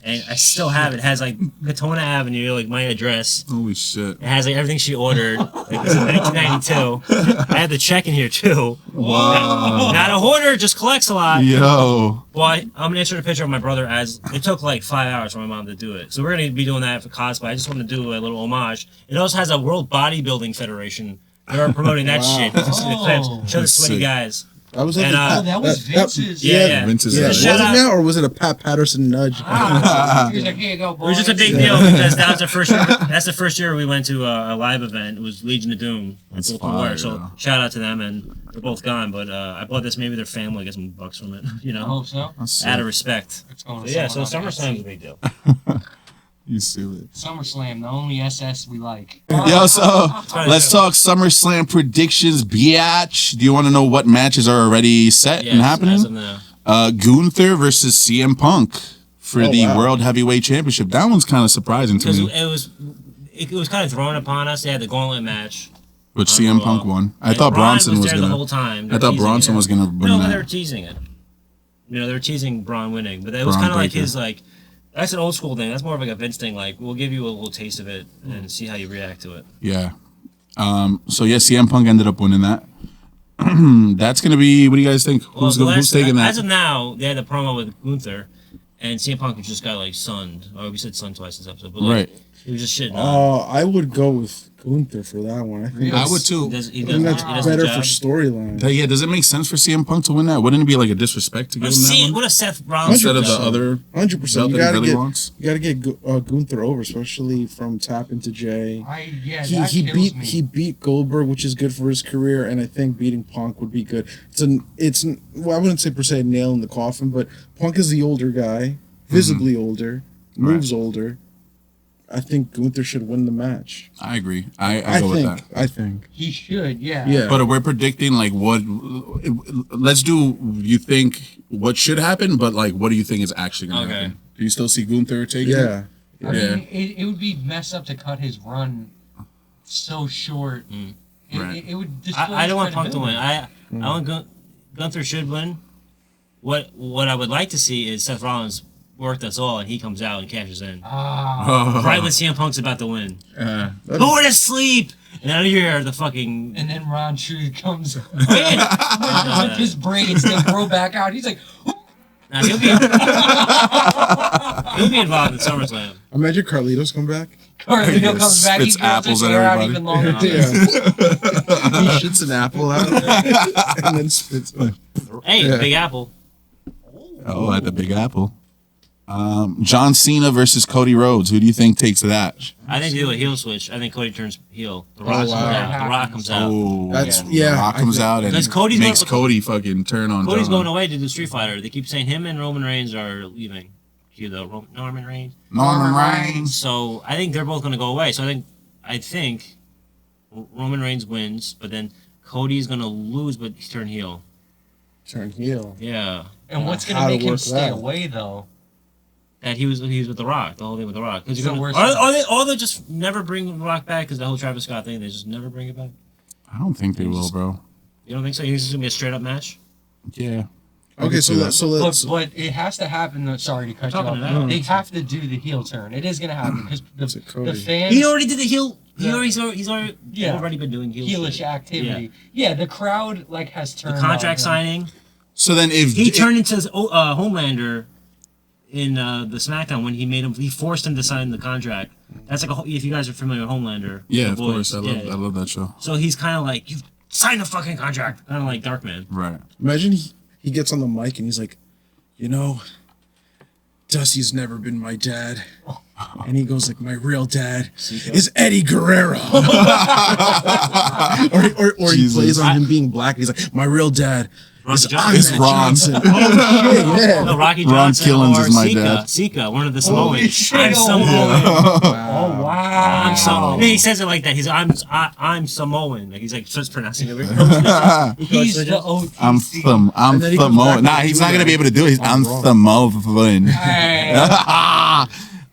and I still have it. It has like Katona Avenue, like my address. holy shit! It has like everything she ordered. Like, this is 1992. I have the check in here too. Wow. Not a hoarder, just collects a lot. Yo. Well, I'm gonna insert a picture of my brother as it took like 5 hours for my mom to do it. So we're gonna be doing that for cosplay. I just want to do a little homage. It also has a World Bodybuilding Federation. They're promoting that shit. You can see the clips. Show the sweaty guys. I was like, And, That was Vince's. Yeah. Vince's yeah. age. Was Shout it out- now, or was it a Pat Patterson nudge? He was like, here you go, It boys. was just a big deal because that was the first year. That's the first year we went to a live event. It was Legion of Doom. That's Both were fire, there. So yeah. shout out to them, and they're both gone. But I bought this. Maybe their family get some bucks from it. I hope so. That's Out of sick. respect. It's going So, to yeah. So someone on SummerSlam's a FC. big deal. You stupid. SummerSlam, the only SS we like. Yo, so right, let's yeah. talk SummerSlam predictions, biatch. Do you want to know what matches are already set and happening? As of now. Gunther versus CM Punk for the wow. World Heavyweight Championship. That one's kind of surprising to Because me. it was kind of thrown upon us. They had the gauntlet match. But CM Punk won. I And thought Bronson was there the gonna. whole time. I thought Bronson was gonna win No, but they were that. teasing it. They were teasing Braun winning, but it was Braun kind of like Breaker. his like. That's an old school thing. That's more of like a Vince thing. Like, we'll give you a little taste of it and see how you react to it. Yeah. So yeah, CM Punk ended up winning that. That's gonna be. What do you guys think? Who's taking that? As of now, they had a promo with Gunther, and CM Punk just got like sunned. Oh, we said sunned twice this episode, but like, Right. he was just shitting on. I would go with Gunther for that one. I think I that's, would He too. does, he I does, think he that's does the better job. for storyline. Yeah, does it make sense for CM Punk to win that? Wouldn't it be like a disrespect to give him that See, one what if Seth Rollins instead of the 100%. other 100%. belt You that he gotta really get wants? Gunther over, especially from Tap into Jay. That He kills beat me. he beat Goldberg, which is good for his career, and I think beating Punk would be good. Well, I wouldn't say per se a nail in the coffin, but Punk is the older guy, visibly older, moves older. I think Gunther should win the match. I agree. I go with that. I think. He should, yeah. Yeah. But we're predicting like what. Let's do. You think what should happen, but like what do you think is actually going to Okay. happen? Do you still see Gunther taking? Yeah. I Yeah. mean, it would be messed up to cut his run so short. Right. It would destroy I don't want his Punk to win. credibility. I want Gunther should win. What I would like to see is Seth Rollins worked us all, and he comes out and cashes in. Right when CM Punk's about to win. Go to sleep! And then you hear the fucking... And then Ron True comes with his braids to grow back out. He's like, Nah, he'll be involved in SummerSlam. Imagine Carlitos come back. Carlito comes back. He Spits grows apples his at hair out everybody. even longer. He shits an apple out and then spits. Hey, Big Apple. Oh, at the Big Apple. John Cena versus Cody Rhodes. Who do you think takes that? I think they do a heel switch. I think Cody turns heel. The Rock wow. comes out. The Rock comes out. Oh, That's- The yeah, Rock comes out and Because Cody's makes going- Cody fucking turn on. Cody's John. going away to do Street Fighter. They keep saying him and Roman Reigns are leaving. Cue the Norman Reigns. Norman Reigns. So I think they're both going to go away. So I think Roman Reigns wins, but then Cody's going to lose, but turn heel. Turn heel. Yeah. And what's going How to to make him work stay that. away, though? That he was with The Rock, the whole thing with The Rock. Because It's the worst they just never bring The Rock back because the whole Travis Scott thing, they just never bring it back. I don't think they will, bro. You don't think so? You think this is going to be a straight up match? Yeah. Okay, so let's. But it has to happen. Though, sorry to cut you Talking off. it out. They have to do the heel turn. It is going to happen because It's a Cody. the fans. He already did the heel. Yeah. He's already Yeah. been doing heel heelish shit. activity. Yeah, the crowd has The turned. contract on him. signing. So then if He turned into Homelander in the SmackDown when he forced him to sign the contract. That's like if you guys are familiar with Homelander. yeah, The of Boys. course, I love that show. So he's kind of like, you sign the fucking contract. Kind of like Darkman. Right. Imagine he gets on the mic and he's like, you know, Dusty's never been my dad. And he goes like, my real dad is Eddie Guerrero. or he Jesus. plays on him being black. He's like, my real dad is Johnson. It's Ahmed Ron. Johnson. Oh, shit, yeah. No, Rocky Ron Johnson Killens or is my Sika. dad. Sika, one of the Holy Samoans. shit. I'm Samoan. Oh wow. I'm Samoan. He says it like that. He's I'm Samoan. Like he's like starts pronouncing it. He's the OTC. I'm And then he comes Samoan. back Nah, and he's do not gonna that. be able to do it. I'm Samoan. Hey.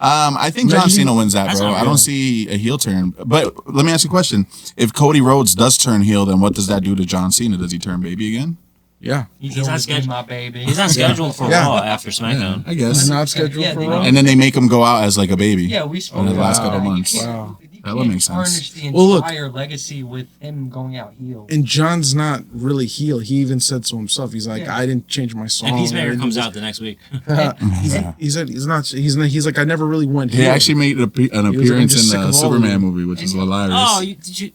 I think John Cena wins that, That's bro. not I don't real. see a heel turn. But let me ask you a question. If Cody Rhodes does turn heel, then what does that do to John Cena? Does he turn baby again? Yeah. He's not always been scheduled. my baby. He's not scheduled for Yeah. Raw after SmackDown. I guess. He's not scheduled Yeah, for they Raw. don't- And then they make him go out as like a baby. Yeah, we spoke In the about last that. couple You months. can't- Wow. You That would can't make sense. tarnish the Well, look. entire legacy with him going out heel. And John's not really heel. He even said so himself. He's like, Yeah. I didn't change my song. And I Peacemaker didn't comes do out the next week. this." He said he's like, I never really went He heel. actually made an like, I'm appearance just in sick the of all of Superman them. movie, which is hilarious. Oh, did you?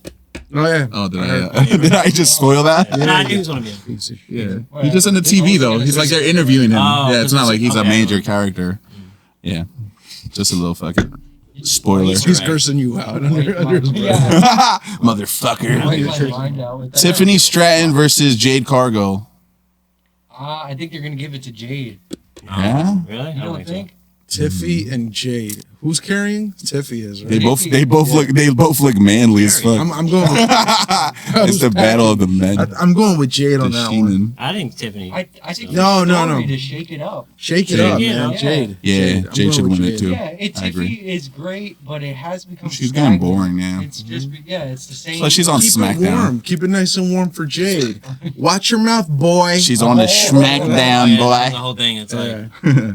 Oh yeah. Oh, did I? Did I just spoil that? Nah, I knew he was gonna be in. Piece of shit. Yeah. He's just on the TV though. He's like they're interviewing him. Oh, Yeah, it's not like he's a okay. major character. Yeah. Just a little fucking spoiler. He's cursing you out under his breath. Yeah. Motherfucker. My mind out with that. Tiffany Stratton versus Jade Cargill. I think they're gonna give it to Jade. Yeah? Really? You don't think? Tiffy and Jade. Who's carrying? Tiffy is, They right? both look manly as fuck. I'm going with, It's the battle of the men. I'm going with Jade on The that one. Sheenan. I think Tiffany. I think No, it's no, story no. to shake it up. Shake it Jade. up, Yeah. man. Yeah. Jade. Yeah, I'm Jade should going with win it Jade. too. Yeah, I agree. Tiffy is great, but it has become She's getting stagnant. boring, yeah. It's just it's the same. Plus, she's on Keep it SmackDown. warm. Keep it nice and warm for Jade. Watch your mouth, boy. She's on the Oh, SmackDown, yeah, that was the boy. whole thing. It's like Yeah.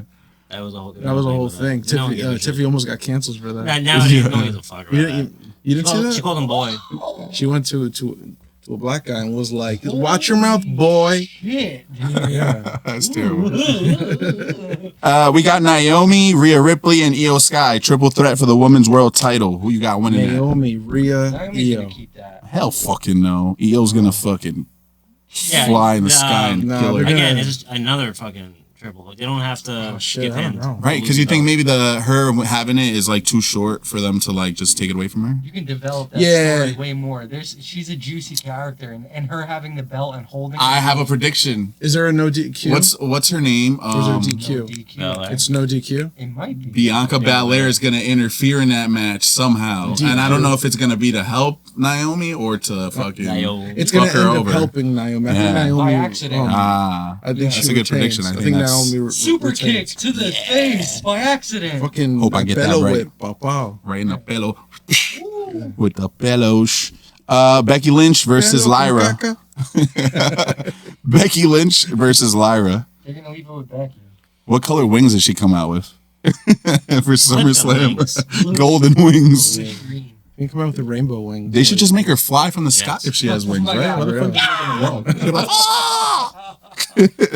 that was a whole. That was a whole thing. No one Tiffy, gives a shit. Tiffy almost got canceled for that. Now he no gives a fuck about You, that. you didn't see She that? called him boy. She went to a black guy and was like, "Watch your mouth, boy." Shit. Yeah. That's terrible. We got Naomi, Rhea Ripley, and Io Sky. Triple threat for the women's world title. Who you got winning that? Naomi, Rhea, Naomi's Io. gonna keep that. Hell fucking no. Io's gonna fucking fly in the sky and no, kill her. they're Again, gonna- it's just another fucking triple. Like, they don't have to Oh shit! give I him. don't know. Right, because you think maybe her having it is like too short for them to like just take it away from her. You can develop that Yeah. story way more. She's a juicy character, and her having the belt and holding. I have a prediction. Is there a no DQ? What's her name? Or is there a no DQ? DQ. Belair. It's no DQ. It might be. Bianca Belair is gonna interfere in that match somehow, DQ. and I don't know if it's gonna be to help Naomi or to fucking Naomi. It's gonna fuck her end up over. helping Naomi. I Yeah. think Naomi By accident. Ah, I think that's she a good retains. prediction. I think that's Naomi Super kick retains. to the face by accident. Fucking Hope I get that bellow right. whip, pow pow. right in the pillow with the pillows. Becky Lynch versus Lyra. Becky Lynch versus Lyra. They're gonna leave it with Becky. What color wings does she come out with for SummerSlam? wings. Golden wings. Green. You can come out with a rainbow wing. They should just make her fly from the sky Yes. if she has wings, Oh my right? God. What the fuck Really? is going on? They're like, "Ah!"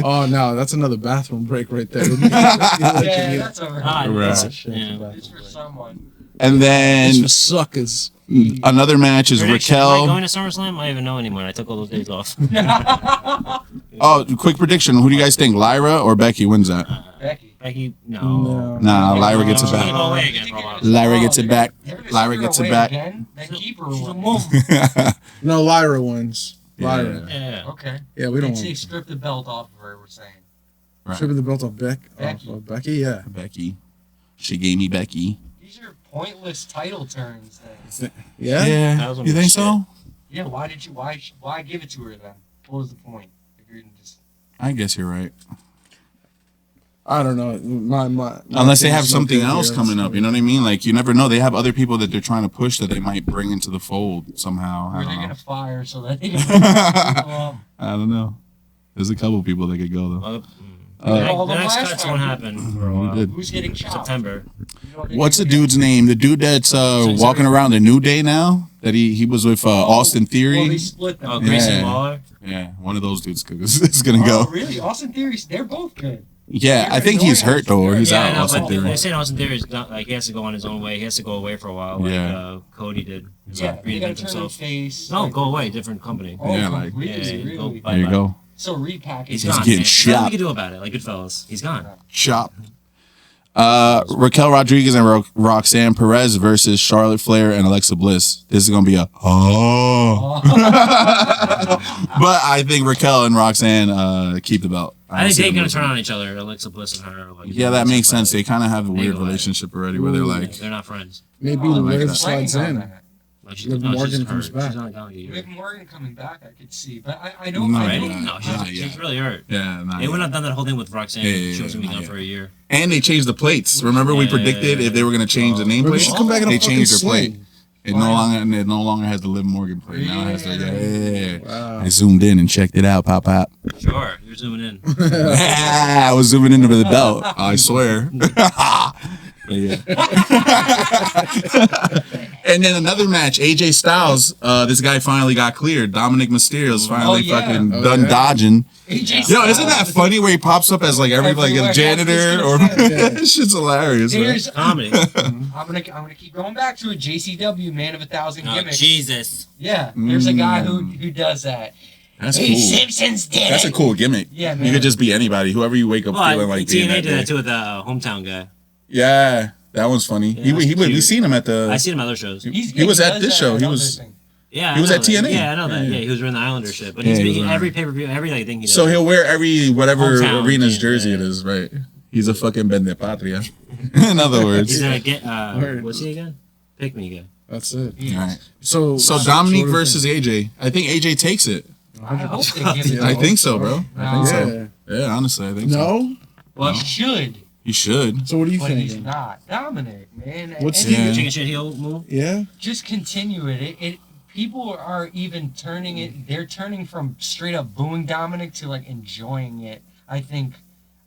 Oh no, that's another bathroom break right there. Yeah, that's alright. Ah, Right. That's a shit. Yeah. It's for someone. And It's then for suckers. another match is Prediction, am I Raquel. going to SummerSlam? I don't even know anymore. I took all those days off. Oh, quick prediction. Who do you guys think, Lyra or Becky wins that? Becky. Becky, no. No. Nah, Lyra gets it She's gonna back. go away again for a while. Lyra gets it back. They're gonna Lyra send her gets it away back. Again. Then keep her She's a away. woman. No, Lyra wins. Lyra. Yeah. Okay. Yeah, we don't They'd say want strip the belt off of her, we're saying. Right. stripping the belt off Becky. of Becky. Yeah. Becky. She gave me Becky. These are pointless title turns then. Yeah. That was You think so? Yeah, why give it to her then? What was the point? If you're just I guess you're right. I don't know. My Unless they have opinion's something no good else here. coming up, you know what I mean? Like you never know. They have other people that they're trying to push that they might bring into the fold somehow. or I they're don't know. gonna fire so that they can I don't know. There's a couple people that could go though. All The the next last cuts time. won't happen for a We while. did. Who's getting chopped? September. You know, they're What's the gonna get- dude's name? The dude that's walking around the New Day now? That he was with Austin Well, Theory? they split them. Oh, Grayson Yeah. Waller. Yeah, one of those dudes is gonna Oh, go. really? Austin Theory, they're both good. Yeah, I think he's hurt though, or he's Yeah, out. I know, Austin but Theory. they're saying Austin Theory is not, like, he has to go on his own way. He has to go away for a while, like Yeah. Cody did. Yeah, you gotta Reinvent turn himself. face. No, go away, different company. Oh, Yeah, like- really? go Really? bye. There you go. So repackage. He's it. gone. getting man. shot. Nothing we can do about it. Like Goodfellas, he's gone. Chop. Raquel Rodriguez and Roxanne Perez versus Charlotte Flair and Alexa Bliss. This is gonna be a but I think Raquel and Roxanne keep the belt. I think see they're them gonna losing. turn on each other. Alexa Bliss and her. Like, Yeah, that makes sense. They kind of have a weird go at it. relationship already, where they're like, They're not friends. Maybe like Liv that. slides in. Like, Liv Morgan comes back. She's not going to Liv get Morgan coming back, I could see, but I don't. No, I Already? don't. No, she's really hurt. yeah, nah, They wouldn't have done that whole thing with Roxanne. Yeah, She was gonna be yeah, gone yeah. for a year. And they changed the plates. Remember we Yeah. predicted if they were gonna change the Maybe nameplate? she come back in a They fucking changed their plate. sling. It no longer has the Liv Morgan plate. Now it has the yeah. Wow. I zoomed in and checked it out. Pop pop. Sure, you're zooming in. I was zooming into the belt. I swear. Yeah. And then another match, AJ Styles. This guy finally got cleared. Dominic Mysterio's finally yeah. fucking done dodging. AJ Yo, isn't that Styles. funny where he pops up as like like Everywhere. a janitor or that shit's hilarious, man. There's, Comedy. I'm gonna keep going back to it. JCW, man of 1,000 Oh, gimmicks. Jesus. Yeah, there's a guy who does that. That's Hey, cool. Simpsons did That's a it. cool gimmick. Yeah, You man. could just be anybody, whoever you wake up Well, feeling like being TNA that did that day. too with the hometown guy. Yeah, that one's funny. Yeah, we cute. seen him at the. I seen him at other shows. He was at this show. He was. Yeah, He was I at know that. TNA. Yeah, I know that. Yeah. Yeah, he was wearing the Islander shit. But Yeah, he's he was making wearing- every pay per view, every like thing he does. So he'll wear every whatever Hometown arena's team, jersey yeah. it is, right? He's a fucking Bende Patria. In other words. He's gonna get. Word. What's he again? Pick me again. That's it. Right. So So Dominique versus AJ. I think AJ takes it. I hope they give it. I think so, bro. I think so. Yeah. Yeah, honestly, I think so. No. Well, he should, You should. So what do you but think? he's not. Dominic, man. What's and he- Yeah. Chicken shit heel move. Yeah. just continue it. It people are even turning it. They're turning from straight up booing Dominic to like enjoying it. I think.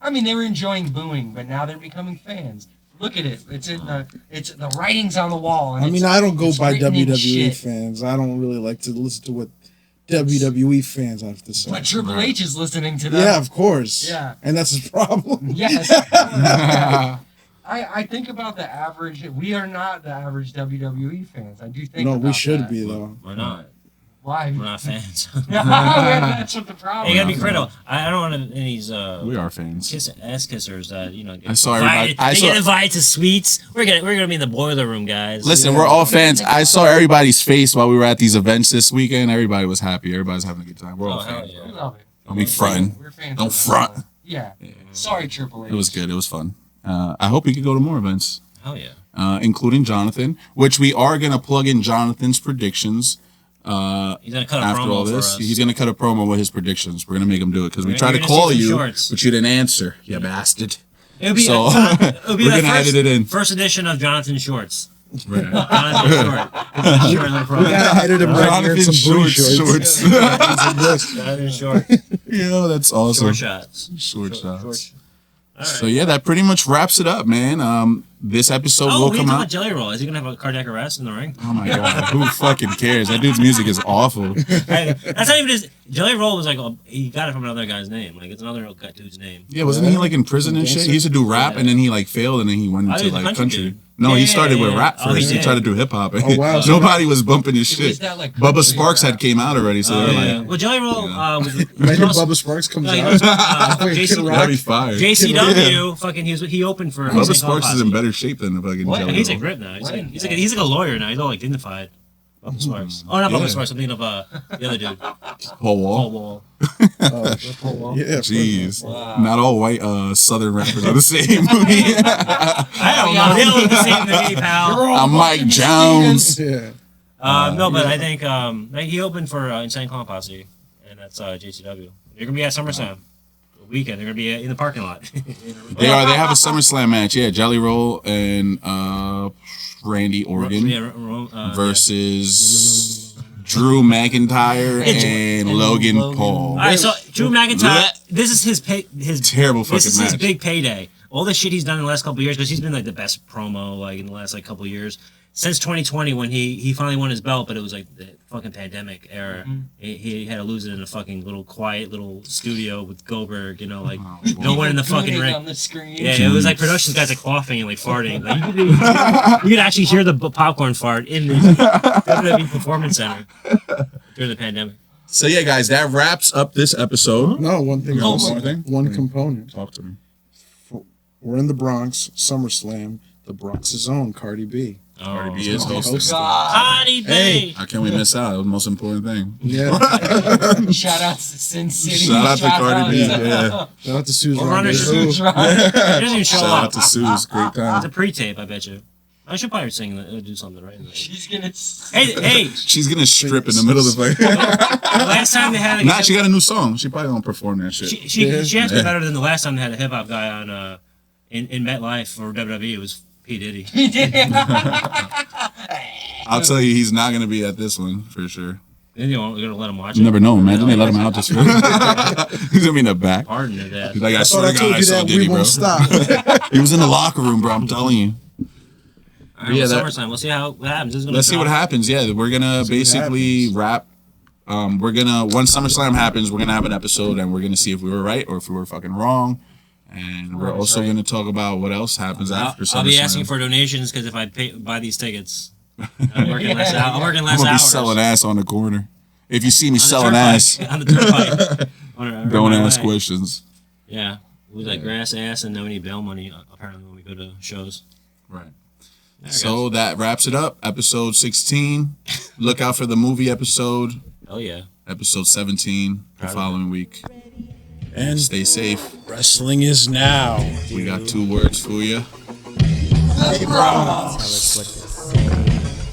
I mean, they were enjoying booing, but now they're becoming fans. Look at it. It's the writing's on the wall. And I mean, it's- I don't go it's by written in WWE shit. fans. I don't really like to listen to what WWE fans have to say. But Triple H is listening to them. Yeah, of course. Yeah. And that's his problem. Yes. I think about the average. We are not the average WWE fans. I do think. No, about we should that. be though. Why not? Why? We're not fans. That's what the problem. You gotta be is. critical. I don't want any of these We are fans. ass kissers that get I saw everybody- invited. I They saw- get invited to suites. We're gonna be in the boiler room, guys. Listen, we're all fans. I saw everybody's face while we were at these events this weekend. Everybody was happy. Everybody's having a good time. We're all Oh, hell fans. yeah. We love it. Don't be fronting. We're fans Don't of that. front. Yeah. Sorry, Triple H. It was good. It was fun. I hope we could go to more events, Hell yeah. including Jonathan, which we are going to plug in Jonathan's predictions. He's gonna cut a After promo all for this, us. he's going to cut a promo with his predictions. We're going to make him do it because we You're tried to gonna call see some you, shorts. but you didn't answer, you bastard. It'll be, So, it'll be we're the gonna first, edit it in. First edition of Jonathan Shorts. Right. Jonathan Short. Short on the front. We gotta edit him right here in Jonathan some booty Shorts. shorts. Jonathan Short. Yeah, that's awesome. Short shots. Short shots. All right. So yeah, that pretty much wraps it up, man. This episode Oh, will we come talking out. about Jelly Roll. Is he gonna have a cardiac arrest in the ring? Oh my god, who fucking cares? That dude's music is awful. Hey, that's not even his. Jelly Roll was like he got it from another guy's name. Like it's another dude's name. Yeah, wasn't he like in prison and shit? He used to do rap and then he like failed and then he went Oh, into he's a like country country. dude. No, he Yeah, started with yeah, rap yeah. Oh, first. he He tried to did. do hip hop. Oh, wow. Nobody was bumping his It was shit. that, like, Bubba country Sparks rap. had came out already, so they're Yeah. like, Well, Jelly Roll was Imagine also- Bubba Sparks comes No, he out. was, Fucking Kid JC Rock. that'd be fire. JCW. Fucking he opened for. Bubba St. Sparks is Posse. in better shape than the fucking What? Jelly He's a Roll. grip now. He's When? like a lawyer now. He's all like dignified. Bubba Sparks. Oh, not Yeah. Bubba Sparks. I'm thinking of the other dude. Paul Paul Wall. Wall. Yeah, Jeez. Wow. Not all white southern rappers are the same. I don't know. They all look the same to me, pal. I'm Mike Jones. Yeah. No, but I think he opened for Insane Clown Posse, and that's JCW. They're gonna be at SummerSlam weekend. They're gonna be in the parking lot. They are. They have a SummerSlam match. Yeah, Jelly Roll and Randy Orton Yeah, versus Drew McIntyre and Logan Paul. All right, so Drew McIntyre. This is his Terrible This is fucking his match. big payday. all the shit he's done in the last couple of years, because he's been like the best promo like in the last like couple of years. Since 2020, when he finally won his belt, but it was like the fucking pandemic era. He had to lose it in a fucking little quiet little studio with Goldberg, you know, like no one in the fucking ring. On the screen. Yeah, it was like production guys like coughing and like farting. Like you could actually hear the popcorn fart in the WWE Performance Center during the pandemic. So yeah, guys, that wraps up this episode. No, one thing. Oh, also, one thing? one component. Talk to me. We're in the Bronx, SummerSlam, the Bronx's own Cardi B. Cardi B is hosting. Cardi B. Hey. How can we miss out? That was the most important thing. Yeah. Shout out to Sin City. Shout out to Cardi B. Yeah. Shout out to Suze We'll run a Rendezvous. He doesn't even show Shout up. out to Suze. Great It's a time. pre-tape, I bet you. I should probably sing, do something right. She's gonna. Hey! She's gonna strip in the middle of the fight. Last time they had a Nah, she got a new song. She probably gonna perform that shit. she has to be better than the last time they had a hip hop guy on in MetLife for WWE. It was P Diddy. I'll tell you, he's not gonna be at this one for sure. Then you're gonna let him watch it. You never know. Imagine they let him out just for. He's gonna be in the back. Pardon your dad. He's like, I Thought swear I to told God, I you saw that Diddy, we bro. won't stop. He was in the locker room, bro. I'm telling you. All right, Yeah, well, that- SummerSlam. We'll see what happens. This is gonna Let's see what drop. happens. Yeah, we're gonna basically wrap. We're gonna once SummerSlam happens, we're gonna have an episode and we're gonna see if we were right or if we were fucking wrong. And we're also gonna talk about what else happens after SummerSlam. I'll be asking for donations because if I buy these tickets, I'm working less I'm hours. gonna be selling ass on the corner. If you see me On the selling turnpike. ass, On the turnpike. don't Run ask away. questions. Yeah. We like grass ass and then we need bail money apparently when we go to shows. Right. There, So that wraps it up. Episode 16. Look out for the movie episode. oh yeah. Episode 17 the following week. And Stay safe. wrestling is now. We got 2 words for you.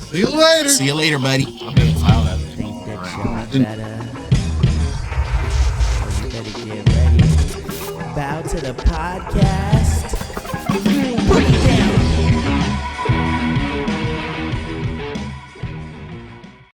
See you later. See you later, buddy. I'll be able to file that thing. Think that you're better. You better get ready. Bow to the podcast.